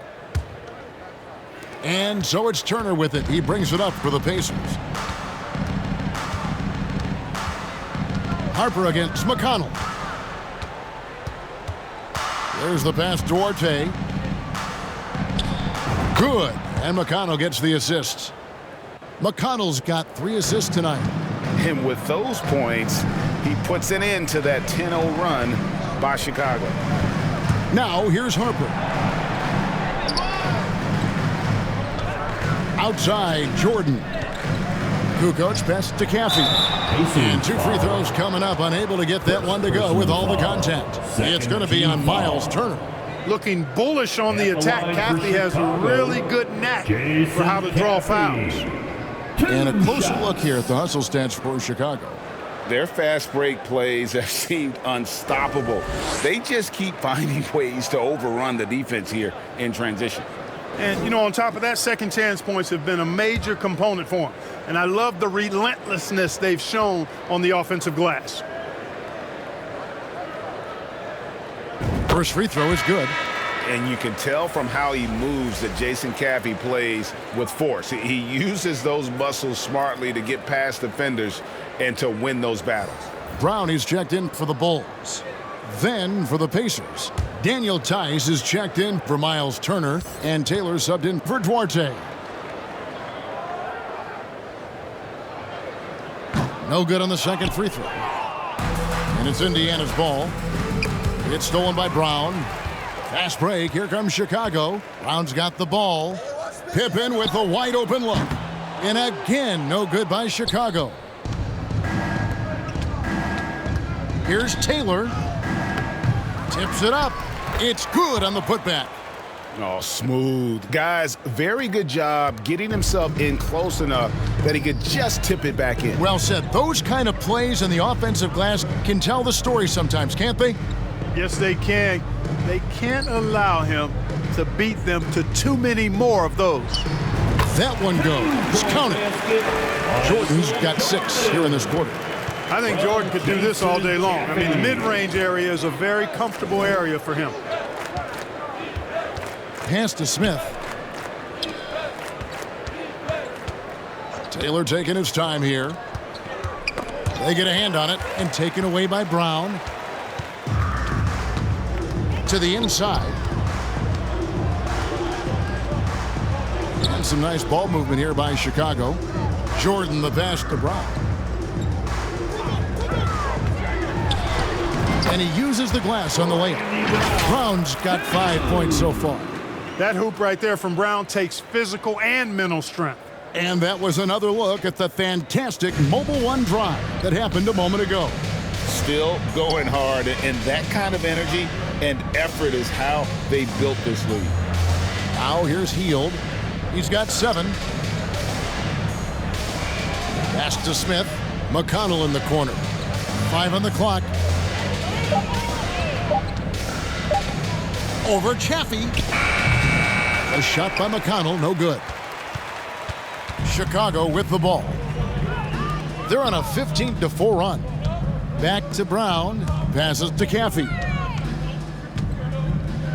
And so it's Turner with it. He brings it up for the Pacers. Harper against McConnell. There's the pass, Duarte. Good. And McConnell gets the assists. McConnell's got 3 assists tonight. And with those points, he puts an end to that 10-0 run by Chicago. Now, here's Harper. Outside, Jordan. Kukoc pass to Caffey. And 2 free throws coming up. Unable to get that one to go with all the contact. It's going to be on Miles Turner. Looking bullish on the attack. Caffey has a really good knack for how to draw fouls. And a closer look here at the hustle stats for Chicago. Their fast break plays have seemed unstoppable. They just keep finding ways to overrun the defense here in transition. And, you know, on top of that, second chance points have been a major component for them. And I love the relentlessness they've shown on the offensive glass. First free throw is good. And you can tell from how he moves that Jason Caffey plays with force. He uses those muscles smartly to get past defenders and to win those battles. Brown is checked in for the Bulls. Then for the Pacers, Daniel Tice is checked in for Miles Turner, and Taylor subbed in for Duarte. No good on the second free throw. And it's Indiana's ball. It's stolen by Brown. Fast break. Here comes Chicago. Brown's got the ball. Pippen with a wide open look. And again, no good by Chicago. Here's Taylor. Tips it up. It's good on the putback. Oh, smooth. Guys, very good job getting himself in close enough that he could just tip it back in. Well said. Those kind of plays in the offensive glass can tell the story sometimes, can't they? Yes, they can. They can't allow him to beat them to too many more of those. That one goes. Count it. Jordan's got 6 here in this quarter. I think Jordan could do this all day long. I mean, the mid-range area is a very comfortable area for him. Pass to Smith. Taylor taking his time here. They get a hand on it and taken away by Brown. to the inside. And some nice ball movement here by Chicago. Jordan the pass to Brown. And he uses the glass on the layup. Brown's got 5 points so far. That hoop right there from Brown takes physical and mental strength. And that was another look at the fantastic Mobile One drive that happened a moment ago. Still going hard, and that kind of energy and effort is how they built this lead. Now here's Hield. He's got 7. Pass to Smith. McConnell in the corner. 5 on the clock. Over Chaffee. A shot by McConnell, no good. Chicago with the ball. They're on a 15-4 run. Back to Brown. Passes to Chaffee.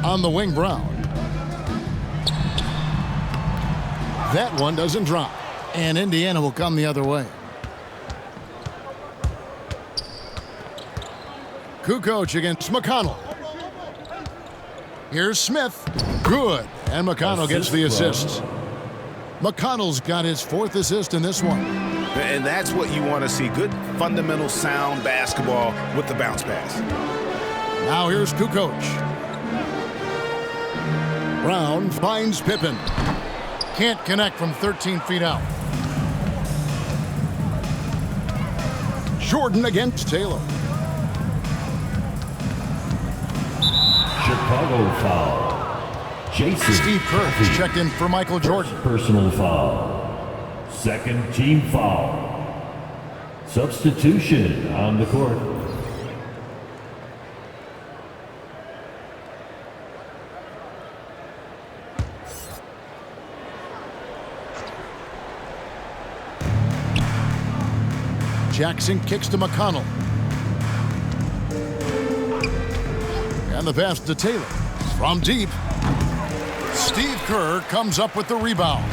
On the wing, Brown. That one doesn't drop. And Indiana will come the other way. Kukoc against McConnell. Here's Smith. Good. And McConnell gets the assist. McConnell's got his 4th assist in this one. And that's what you want to see. Good, fundamental, sound basketball with the bounce pass. Now here's Kukoc. Brown finds Pippen. Can't connect from 13 feet out. Jordan against Taylor. Chicago foul. Jason Steve Kerr has checked in for Michael Jordan. Personal foul. Second team foul. Substitution on the court. Jackson kicks to McConnell. And the pass to Taylor. From deep. Steve Kerr comes up with the rebound.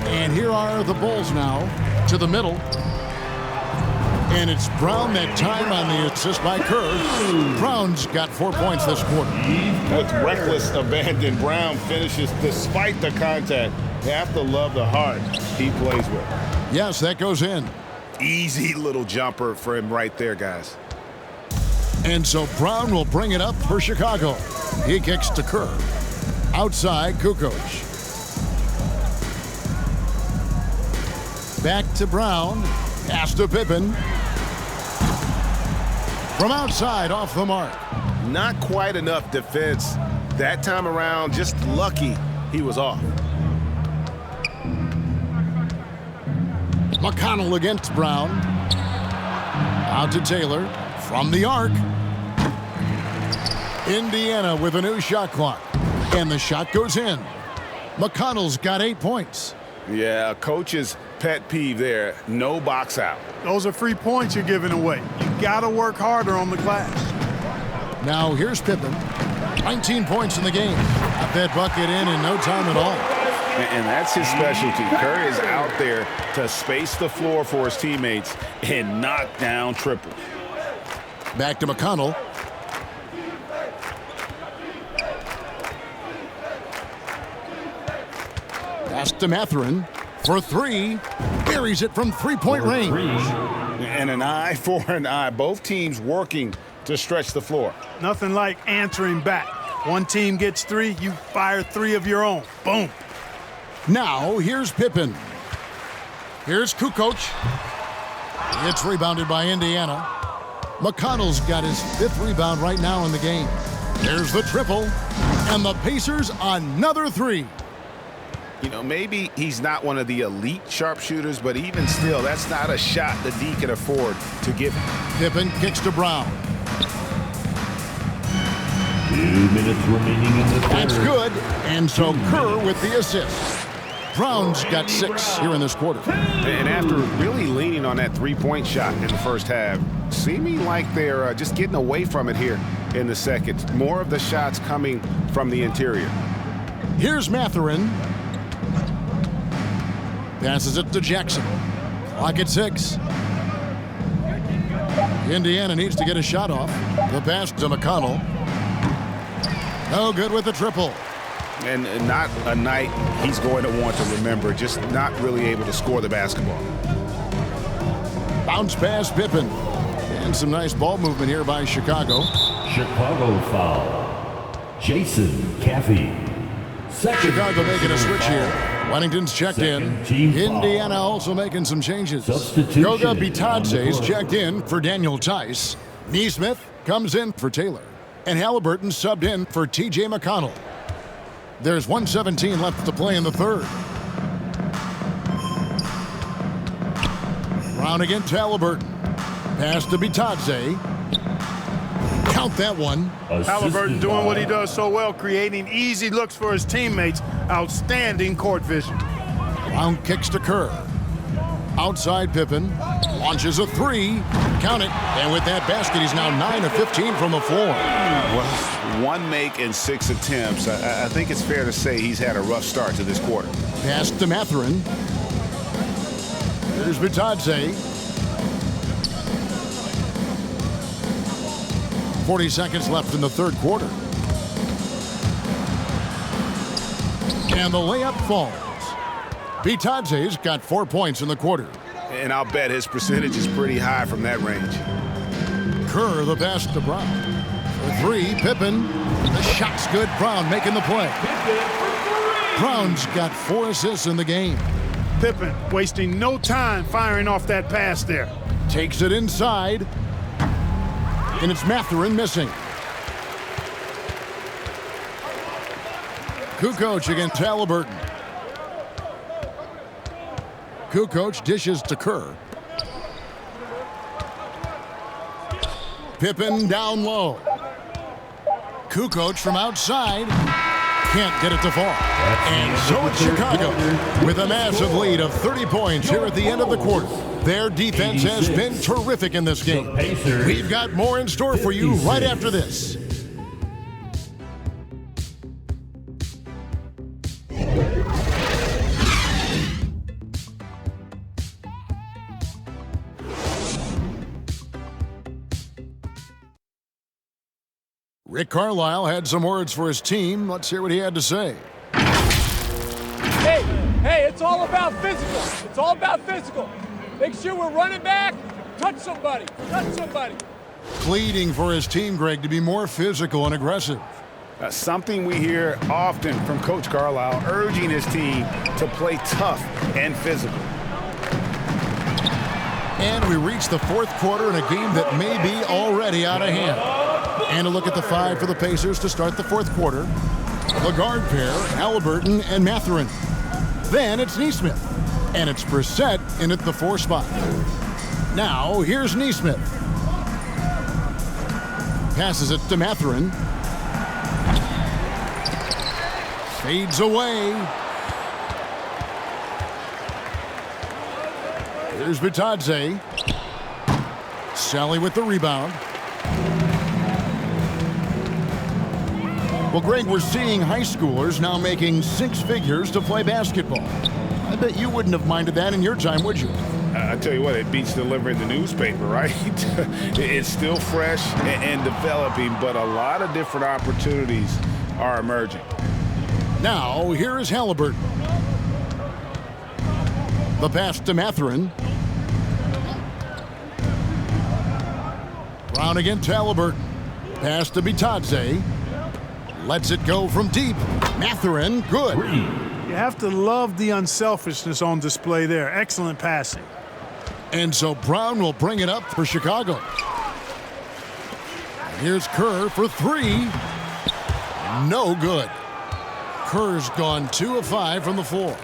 And here are the Bulls now to the middle. And it's Brown that time on the assist by Kerr. Brown's got 4 points this quarter. With reckless abandon, Brown finishes despite the contact. You have to love the heart he plays with. Yes, that goes in. Easy little jumper for him right there, guys. And so Brown will bring it up for Chicago. He kicks to Kerr. Outside, Kukoc. Back to Brown. Pass to Pippen. From outside, off the mark. Not quite enough defense. That time around, just lucky he was off. McConnell against Brown. Out to Taylor. From the arc. Indiana with a new shot clock. And the shot goes in. McConnell's got 8 points. Yeah, coach's pet peeve there. No box out. Those are free points you're giving away. You got to work harder on the glass. Now here's Pippen. 19 points in the game. Got that bucket in no time at all. And that's his specialty. Curry is out there to space the floor for his teammates and knock down triples. Back to McConnell. Pass to Mathurin for 3. Buries it from three-point range. And an eye for an eye. Both teams working to stretch the floor. Nothing like answering back. One team gets 3, you fire 3 of your own. Boom. Now, here's Pippen. Here's Kukoc. It's rebounded by Indiana. McConnell's got his 5th rebound right now in the game. There's the triple. And the Pacers another 3. You know, maybe he's not one of the elite sharpshooters, but even still, that's not a shot the D can afford to give him. Pippen kicks to Brown. 2 minutes remaining in the third. That's good. And so Kerr with the assist. Brown's got 6 here in this quarter. And after really leaning on that three-point shot in the first half, seeming like they're just getting away from it here in the second. More of the shots coming from the interior. Here's Mathurin. Passes it to Jackson. Clock at 6. Indiana needs to get a shot off. The pass to McConnell. No good with the triple. And not a night he's going to want to remember, just not really able to score the basketball. Bounce pass Pippen. And some nice ball movement here by Chicago. Chicago foul. Jason Caffey. Chicago making a switch here. Wennington's checked in. Indiana also making some changes. Goga Bitadze's checked in for Daniel Tice. Neesmith comes in for Taylor. And Halliburton subbed in for T.J. McConnell. There's 1:17 left to play in the third. Brown against Halliburton. Pass to Bitadze. Count that one. Halliburton doing what he does so well, creating easy looks for his teammates. Outstanding court vision. Brown kicks to Kerr. Outside Pippen. Launches a three. Count it. And with that basket, he's now 9 of 15 from the floor. Well, 1 make and 6 attempts. I think it's fair to say he's had a rough start to this quarter. Pass to Mathurin. Here's Bitadze. 40 seconds left in the third quarter. And the layup falls. Bitadze's got 4 points in the quarter. And I'll bet his percentage is pretty high from that range. Kerr the pass to Brown. For three, Pippen. The shot's good. Brown making the play. Brown's got 4 assists in the game. Pippen wasting no time firing off that pass there. Takes it inside. And it's Mathurin missing. Kukoc against Halliburton. Kukoc dishes to Kerr. Pippen down low. Kukoc from outside. Can't get it to fall. And so it's Chicago with a massive lead of 30 points here at the end of the quarter. Their defense has been terrific in this game. We've got more in store for you right after this. Rick Carlisle had some words for his team. Let's hear what he had to say. Hey, it's all about physical. It's all about physical. Make sure we're running back. Touch somebody. Pleading for his team, Greg, to be more physical and aggressive. Something we hear often from Coach Carlisle, urging his team to play tough and physical. And we reach the fourth quarter in a game that may be already out of hand. And a look at the 5 for the Pacers to start the fourth quarter. The guard pair, Halliburton and Mathurin. Then it's Neesmith. And it's Brissett in at the 4 spot. Now, here's Neesmith. Passes it to Mathurin. Fades away. Here's Bitadze. Sally with the rebound. Well, Greg, we're seeing high schoolers now making 6 figures to play basketball. I bet you wouldn't have minded that in your time, would you? I tell you what, it beats delivering the newspaper, right? It's still fresh and developing, but a lot of different opportunities are emerging. Now, here is Halliburton. The pass to Mathurin. Brown against Halliburton. Pass to Bitadze. Lets it go from deep. Mathurin, good. You have to love the unselfishness on display there. Excellent passing. And so Brown will bring it up for Chicago. Here's Kerr for 3. No good. Kerr's gone 2 of 5 from the floor.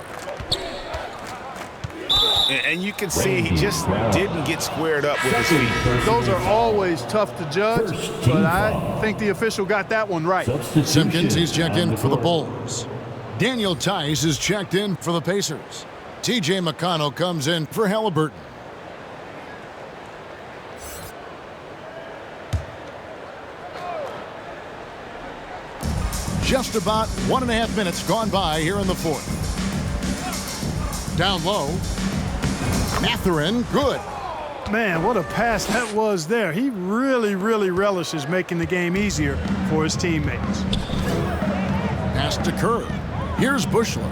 And you can see he just didn't get squared up with his feet. Those are always tough to judge, but I think the official got that one right. Simpkins, he's checked in for the Bulls. Daniel Tice is checked in for the Pacers. T.J. McConnell comes in for Halliburton. Just about 1.5 minutes gone by here in the fourth. Down low. Mathurin, good. Man, what a pass that was there. He really, really relishes making the game easier for his teammates. Pass to Kerr. Here's Bushler.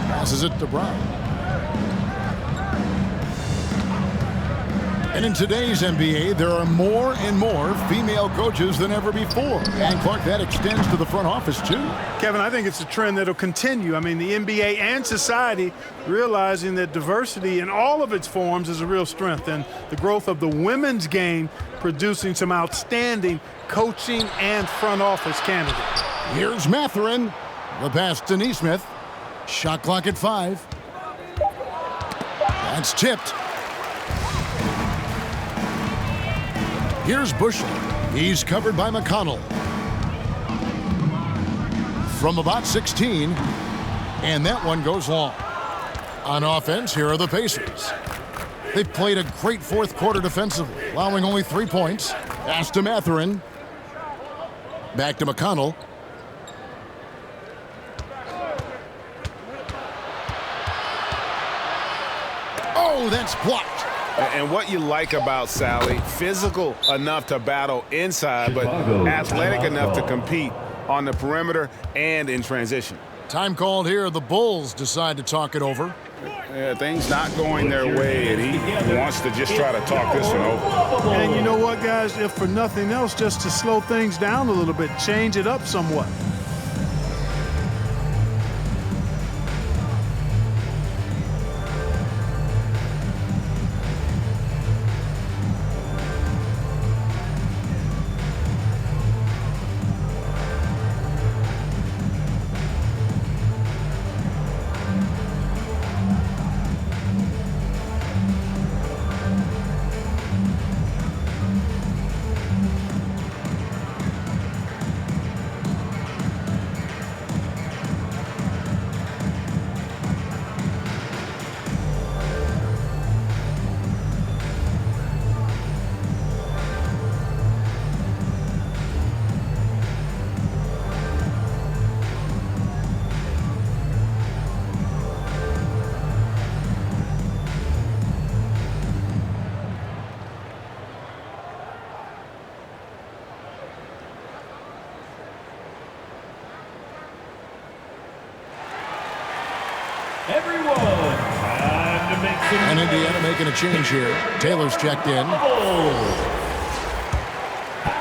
Passes it to Brown. And in today's NBA, there are more and more female coaches than ever before. And, Clark, that extends to the front office, too. Kevin, I think it's a trend that will continue. I mean, the NBA and society realizing that diversity in all of its forms is a real strength. And the growth of the women's game producing some outstanding coaching and front office candidates. Here's Mathurin. The pass to Nesmith. Shot clock at 5. That's tipped. Here's Bushler. He's covered by McConnell. From about 16, and that one goes long. On offense, here are the Pacers. They've played a great fourth quarter defensively, allowing only 3 points. Pass to Mathurin. Back to McConnell. Oh, that's blocked. And what you like about Sally, physical enough to battle inside, but athletic enough to compete on the perimeter and in transition. Time called here. The Bulls decide to talk it over. Yeah, things not going their way, and he wants to just try to talk this one over. And you know what, guys? If for nothing else, just to slow things down a little bit, change it up somewhat. Everyone, time to make some. And Indiana making a change here. Taylor's checked in. How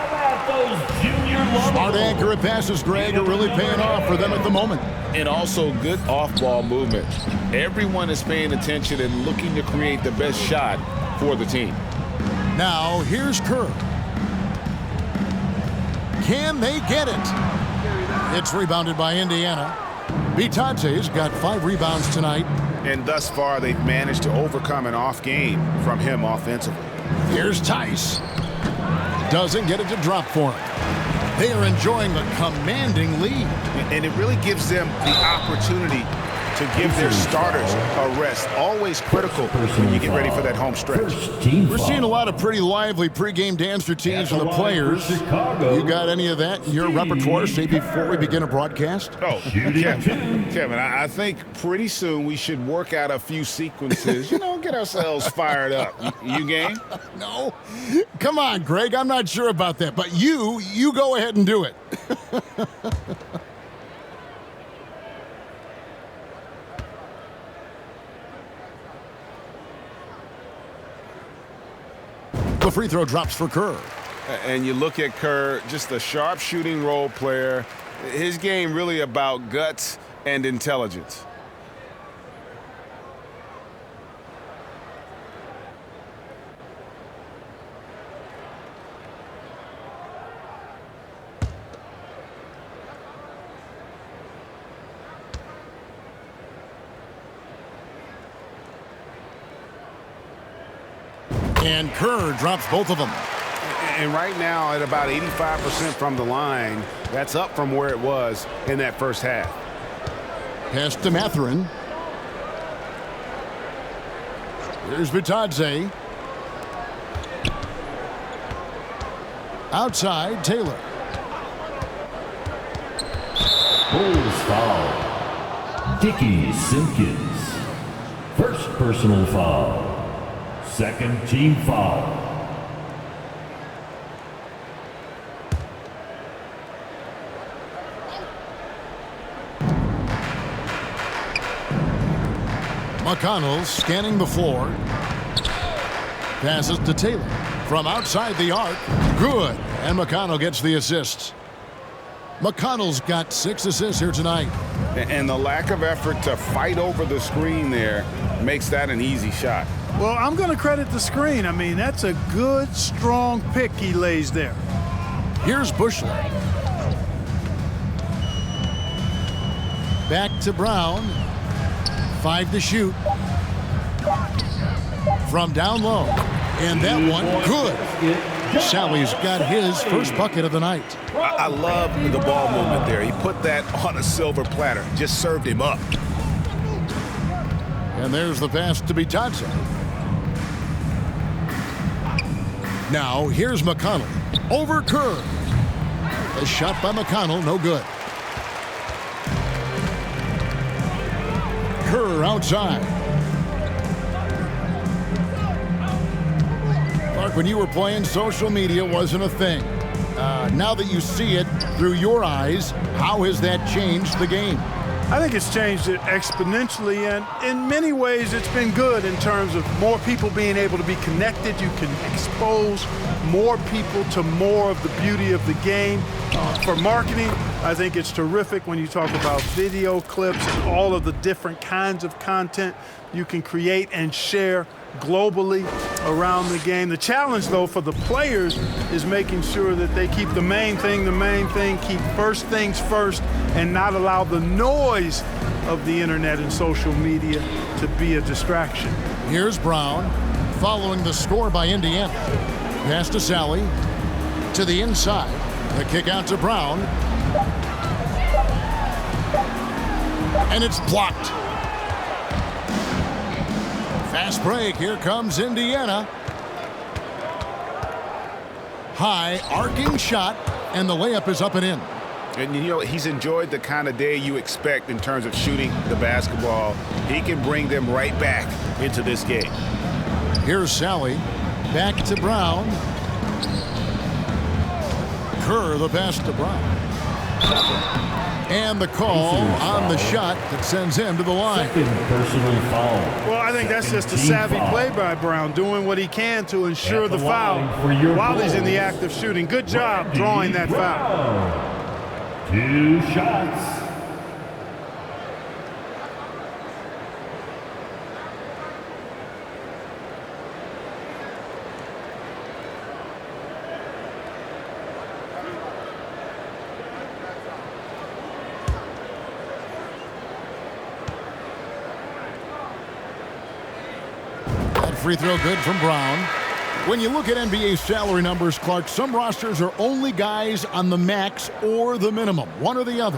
about those junior Smart accurate passes, Greg, are really paying off for them at the moment. And also good off-ball movement. Everyone is paying attention and looking to create the best shot for the team. Now, here's Kerr. Can they get it? It's rebounded by Indiana. Bitadze's got 5 rebounds tonight. And thus far, they've managed to overcome an off game from him offensively. Here's Tice. Doesn't get it to drop for him. They are enjoying a commanding lead. And it really gives them the opportunity to give their starters a rest. Always critical when you get ready for that home stretch. We're seeing a lot of pretty lively pregame dance routines from the players. You got any of that in your repertoire, say, before we begin a broadcast? Oh, Kevin, I think pretty soon we should work out a few sequences, get ourselves fired up. You game? No. Come on, Greg, I'm not sure about that, but you go ahead and do it. The free throw drops for Kerr. And you look at Kerr, just a sharp shooting role player. His game really about guts and intelligence. And Kerr drops both of them. And right now at about 85% from the line, that's up from where it was in that first half. Pass to Mathurin. Here's Bitadze. Outside, Taylor. Bulls foul. Dickey Simpkins. First personal foul. Second team foul. McConnell scanning the floor. Passes to Taylor. From outside the arc. Good. And McConnell gets the assist. McConnell's got 6 assists here tonight. And the lack of effort to fight over the screen there makes that an easy shot. Well, I'm going to credit the screen. I mean, that's a good, strong pick he lays there. Here's Bushler. Back to Brown. 5 to shoot. From down low. And that one, good. Sally's got his first bucket of the night. I love the ball movement there. He put that on a silver platter. Just served him up. And there's the pass to Bitadze. Now, here's McConnell. Over Kerr. A shot by McConnell, no good. Kerr outside. Clark, when you were playing, social media wasn't a thing. Now that you see it through your eyes, how has that changed the game? I think it's changed it exponentially, and in many ways it's been good in terms of more people being able to be connected. You can expose more people to more of the beauty of the game. For marketing, I think it's terrific when you talk about video clips and all of the different kinds of content you can create and share globally around the game. The challenge, though, for the players is making sure that they keep the main thing, keep first things first, and not allow the noise of the internet and social media to be a distraction. Here's Brown following the score by Indiana. Pass to Sally. To the inside. The kick out to Brown. And it's blocked. Fast break. Here comes Indiana. High arcing shot, and the layup is up and in. And, you know, he's enjoyed the kind of day you expect in terms of shooting the basketball. He can bring them right back into this game. Here's Sally. Back to Brown. Kerr, the pass to Brown. And the call on the shot that sends him to the line. Personal foul. Well, I think that's just a savvy play by Brown, doing what he can to ensure the foul while he's in the act of shooting. Good job drawing that foul. 2 shots. Free throw good from Brown. When you look at NBA salary numbers, Clark, some rosters are only guys on the max or the minimum, one or the other.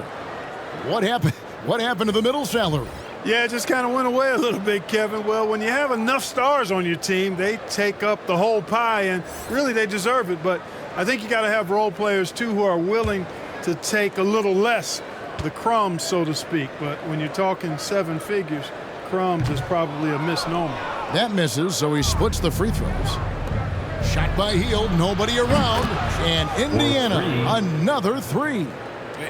What happened? What happened to the middle salary? Yeah, it just kind of went away a little bit, Kevin. Well, when you have enough stars on your team, they take up the whole pie, and really they deserve it. But I think you got to have role players, too, who are willing to take a little less, the crumbs, so to speak. But when you're talking 7 figures, crumbs is probably a misnomer. That misses, so he splits the free throws. Shot by Hield, nobody around, and Indiana, another 3.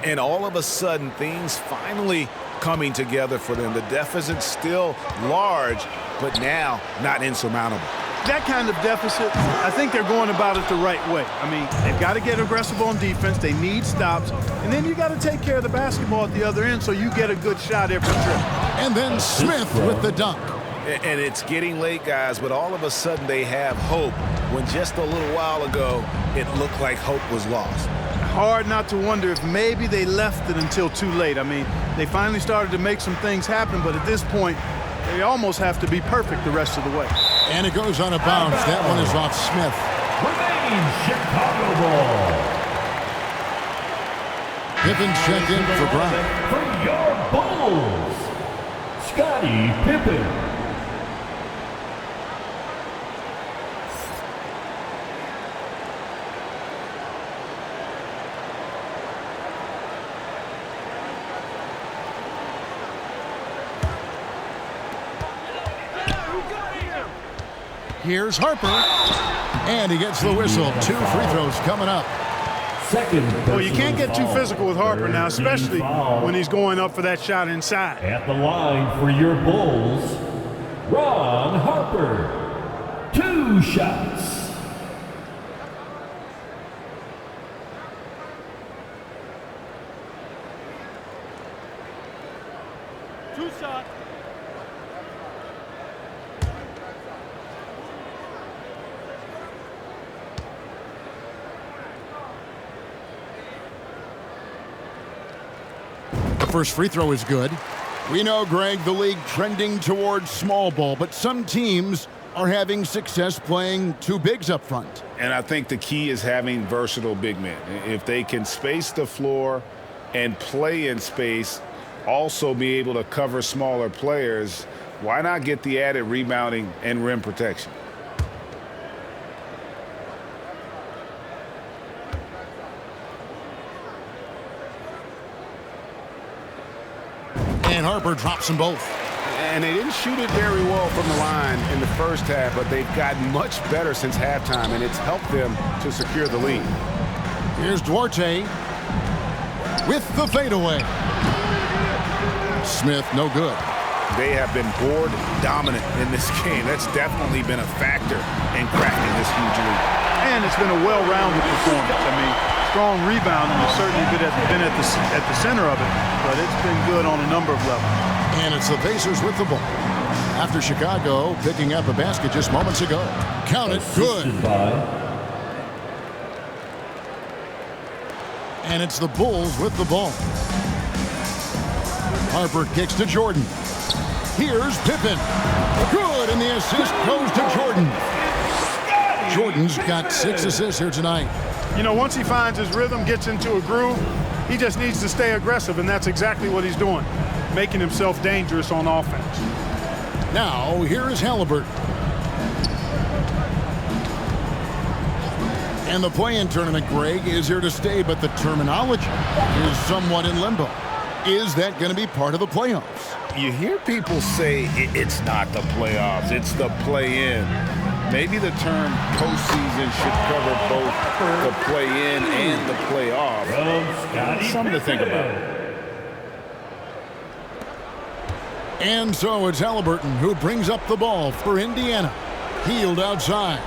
And all of a sudden, things finally coming together for them. The deficit's still large, but now not insurmountable. That kind of deficit, I think they're going about it the right way. I mean, they've got to get aggressive on defense. They need stops. And then you got to take care of the basketball at the other end so you get a good shot every trip. And then Smith with the dunk. And it's getting late, guys, but all of a sudden they have hope when just a little while ago it looked like hope was lost. Hard not to wonder if maybe they left it until too late. I mean, they finally started to make some things happen, but at this point, they almost have to be perfect the rest of the way. And it goes on a bounce. That one is off Smith. Remains Chicago ball. Pippen checked in for Brown. For your Bulls, Scottie Pippen. Here's Harper. And he gets the whistle. 2 free throws coming up. Well, you can't get too physical with Harper now, especially when he's going up for that shot inside. At the line for your Bulls, Ron Harper. 2 shots. The first free throw is good. We know, Greg, the league trending towards small ball, but some teams are having success playing 2 bigs up front. And I think the key is having versatile big men. If they can space the floor and play in space, also be able to cover smaller players, why not get the added rebounding and rim protection? And Harper drops them both. And they didn't shoot it very well from the line in the first half, but they've gotten much better since halftime, and it's helped them to secure the lead. Here's Duarte with the fadeaway. Smith, no good. They have been board dominant in this game. That's definitely been a factor in cracking this huge lead. And it's been a well-rounded performance. I mean, strong rebounding has certainly been at the center of it, but it's been good on a number of levels. And it's the Pacers with the ball. After Chicago picking up a basket just moments ago. Count it, good. And it's the Bulls with the ball. Harper kicks to Jordan. Here's Pippen. Good, and the assist goes to Jordan. Jordan's got 6 assists here tonight. You know, once he finds his rhythm, gets into a groove, he just needs to stay aggressive, and that's exactly what he's doing, making himself dangerous on offense. Now, here is Halliburton. And the play-in tournament, Greg, is here to stay, but the terminology is somewhat in limbo. Is that going to be part of the playoffs? You hear people say it's not the playoffs, it's the play-in. Maybe the term postseason should cover both the play-in and the playoff. Something to think about. And so it's Halliburton who brings up the ball for Indiana. Hield outside.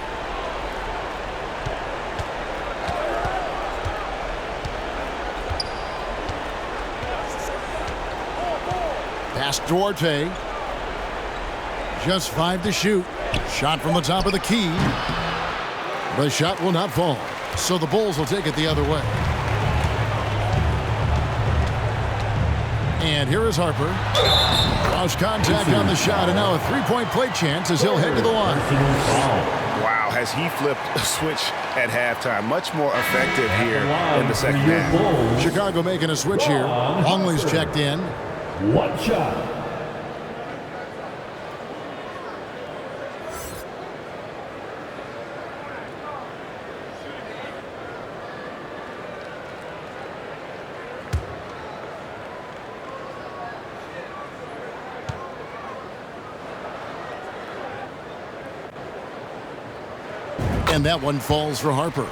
Pass Duarte. Just 5 to shoot. Shot from the top of the key. The shot will not fall. So the Bulls will take it the other way. And here is Harper. Lost contact on the shot, and now a 3-point play chance as he'll head to the line. Wow, has he flipped a switch at halftime? Much more effective here in the second half. Chicago making a switch here. Longley's checked in. 1 shot. And that one falls for Harper.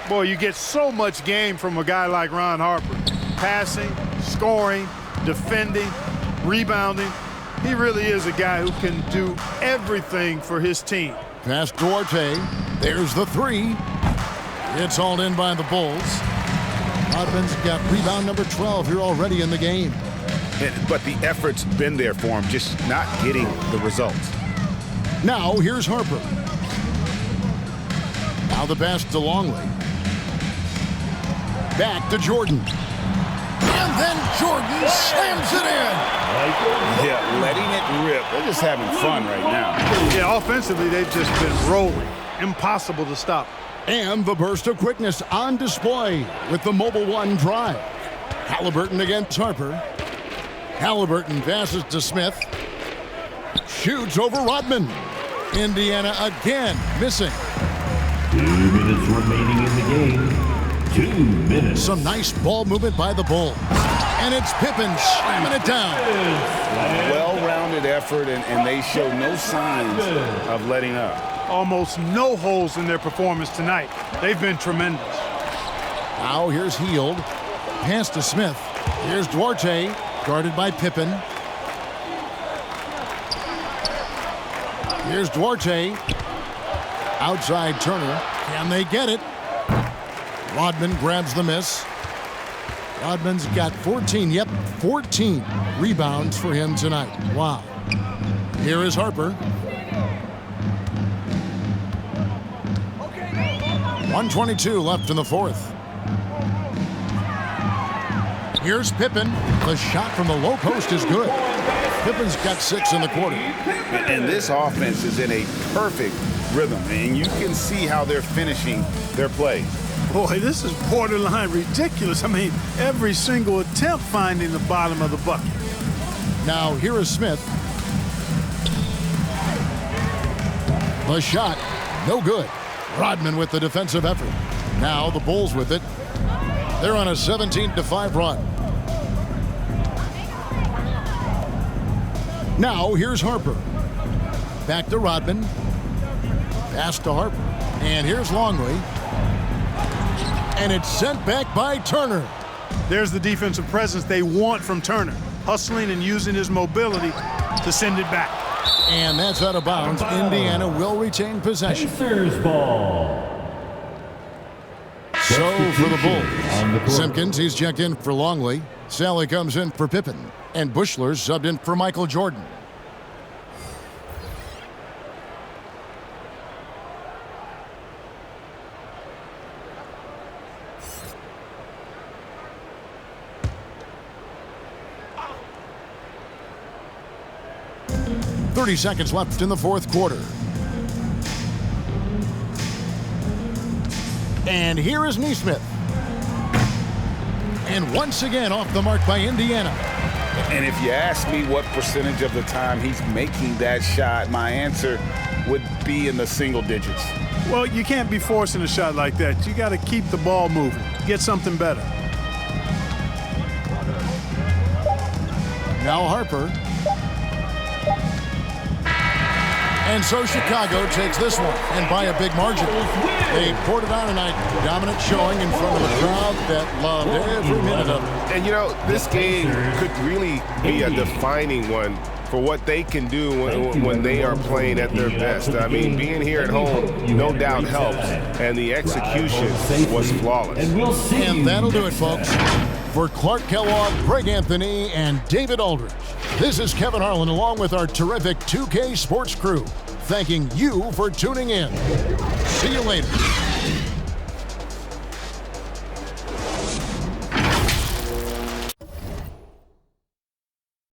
Boy, you get so much game from a guy like Ron Harper. Passing, scoring, defending, rebounding. He really is a guy who can do everything for his team. Pass Duarte. There's the 3. It's hauled in by the Bulls. Rodman's got rebound number 12 here already in the game. But the effort's been there for him, just not getting the results. Now here's Harper. Now the pass to Longley. Back to Jordan. And then Jordan slams it in. Yeah, letting it rip. They're just having fun right now. Yeah, offensively, they've just been rolling. Impossible to stop. And the burst of quickness on display with the Mobile One drive. Halliburton against Harper. Halliburton passes to Smith. Shoots over Rodman. Indiana again missing. 2 minutes remaining in the game. 2 minutes. Some nice ball movement by the Bulls. And it's Pippen slamming it down. Well-rounded effort, and they show no signs of letting up. almost no holes in their performance tonight. They've been tremendous. Now here's Hield. Pass to Smith. Here's Duarte, guarded by Pippen. Here's Duarte. Outside Turner. Can they get it? Rodman grabs the miss. Rodman's got 14 rebounds for him tonight. Wow. Here is Harper. 1:22 left in the fourth. Here's Pippen. The shot from the low post is good. Pippen's got 6 in the quarter. And this offense is in a perfect rhythm, and you can see how they're finishing their plays. Boy, this is borderline ridiculous. I mean, every single attempt finding the bottom of the bucket. Now here is Smith. The shot, no good. Rodman with the defensive effort. Now the Bulls with it. They're on a 17-5 run. Now here's Harper. Back to Rodman. Pass to Harper. And here's Longley. And it's sent back by Turner. There's the defensive presence they want from Turner. Hustling and using his mobility to send it back. And that's out of bounds. Indiana will retain possession. Pacers ball. So for the Bulls, Simpkins, he's checked in for Longley. Sally comes in for Pippen. And Bushler's subbed in for Michael Jordan. .30 seconds left in the fourth quarter. And here is Nesmith. And once again off the mark by Indiana. And if you ask me what percentage of the time he's making that shot, my answer would be in the single digits. Well, you can't be forcing a shot like that. You got to keep the ball moving. Get something better. Now Harper. And so Chicago takes this one, and by a big margin. They poured it on tonight, dominant showing in front of a crowd that loved every minute of it. And you know, this game could really be a defining one for what they can do when they are playing at their best. I mean, being here at home no doubt helps, and the execution was flawless. And that'll do it, folks. For Clark Kellogg, Greg Anthony, and David Aldridge, this is Kevin Harlan along with our terrific 2K Sports crew, thanking you for tuning in. See you later.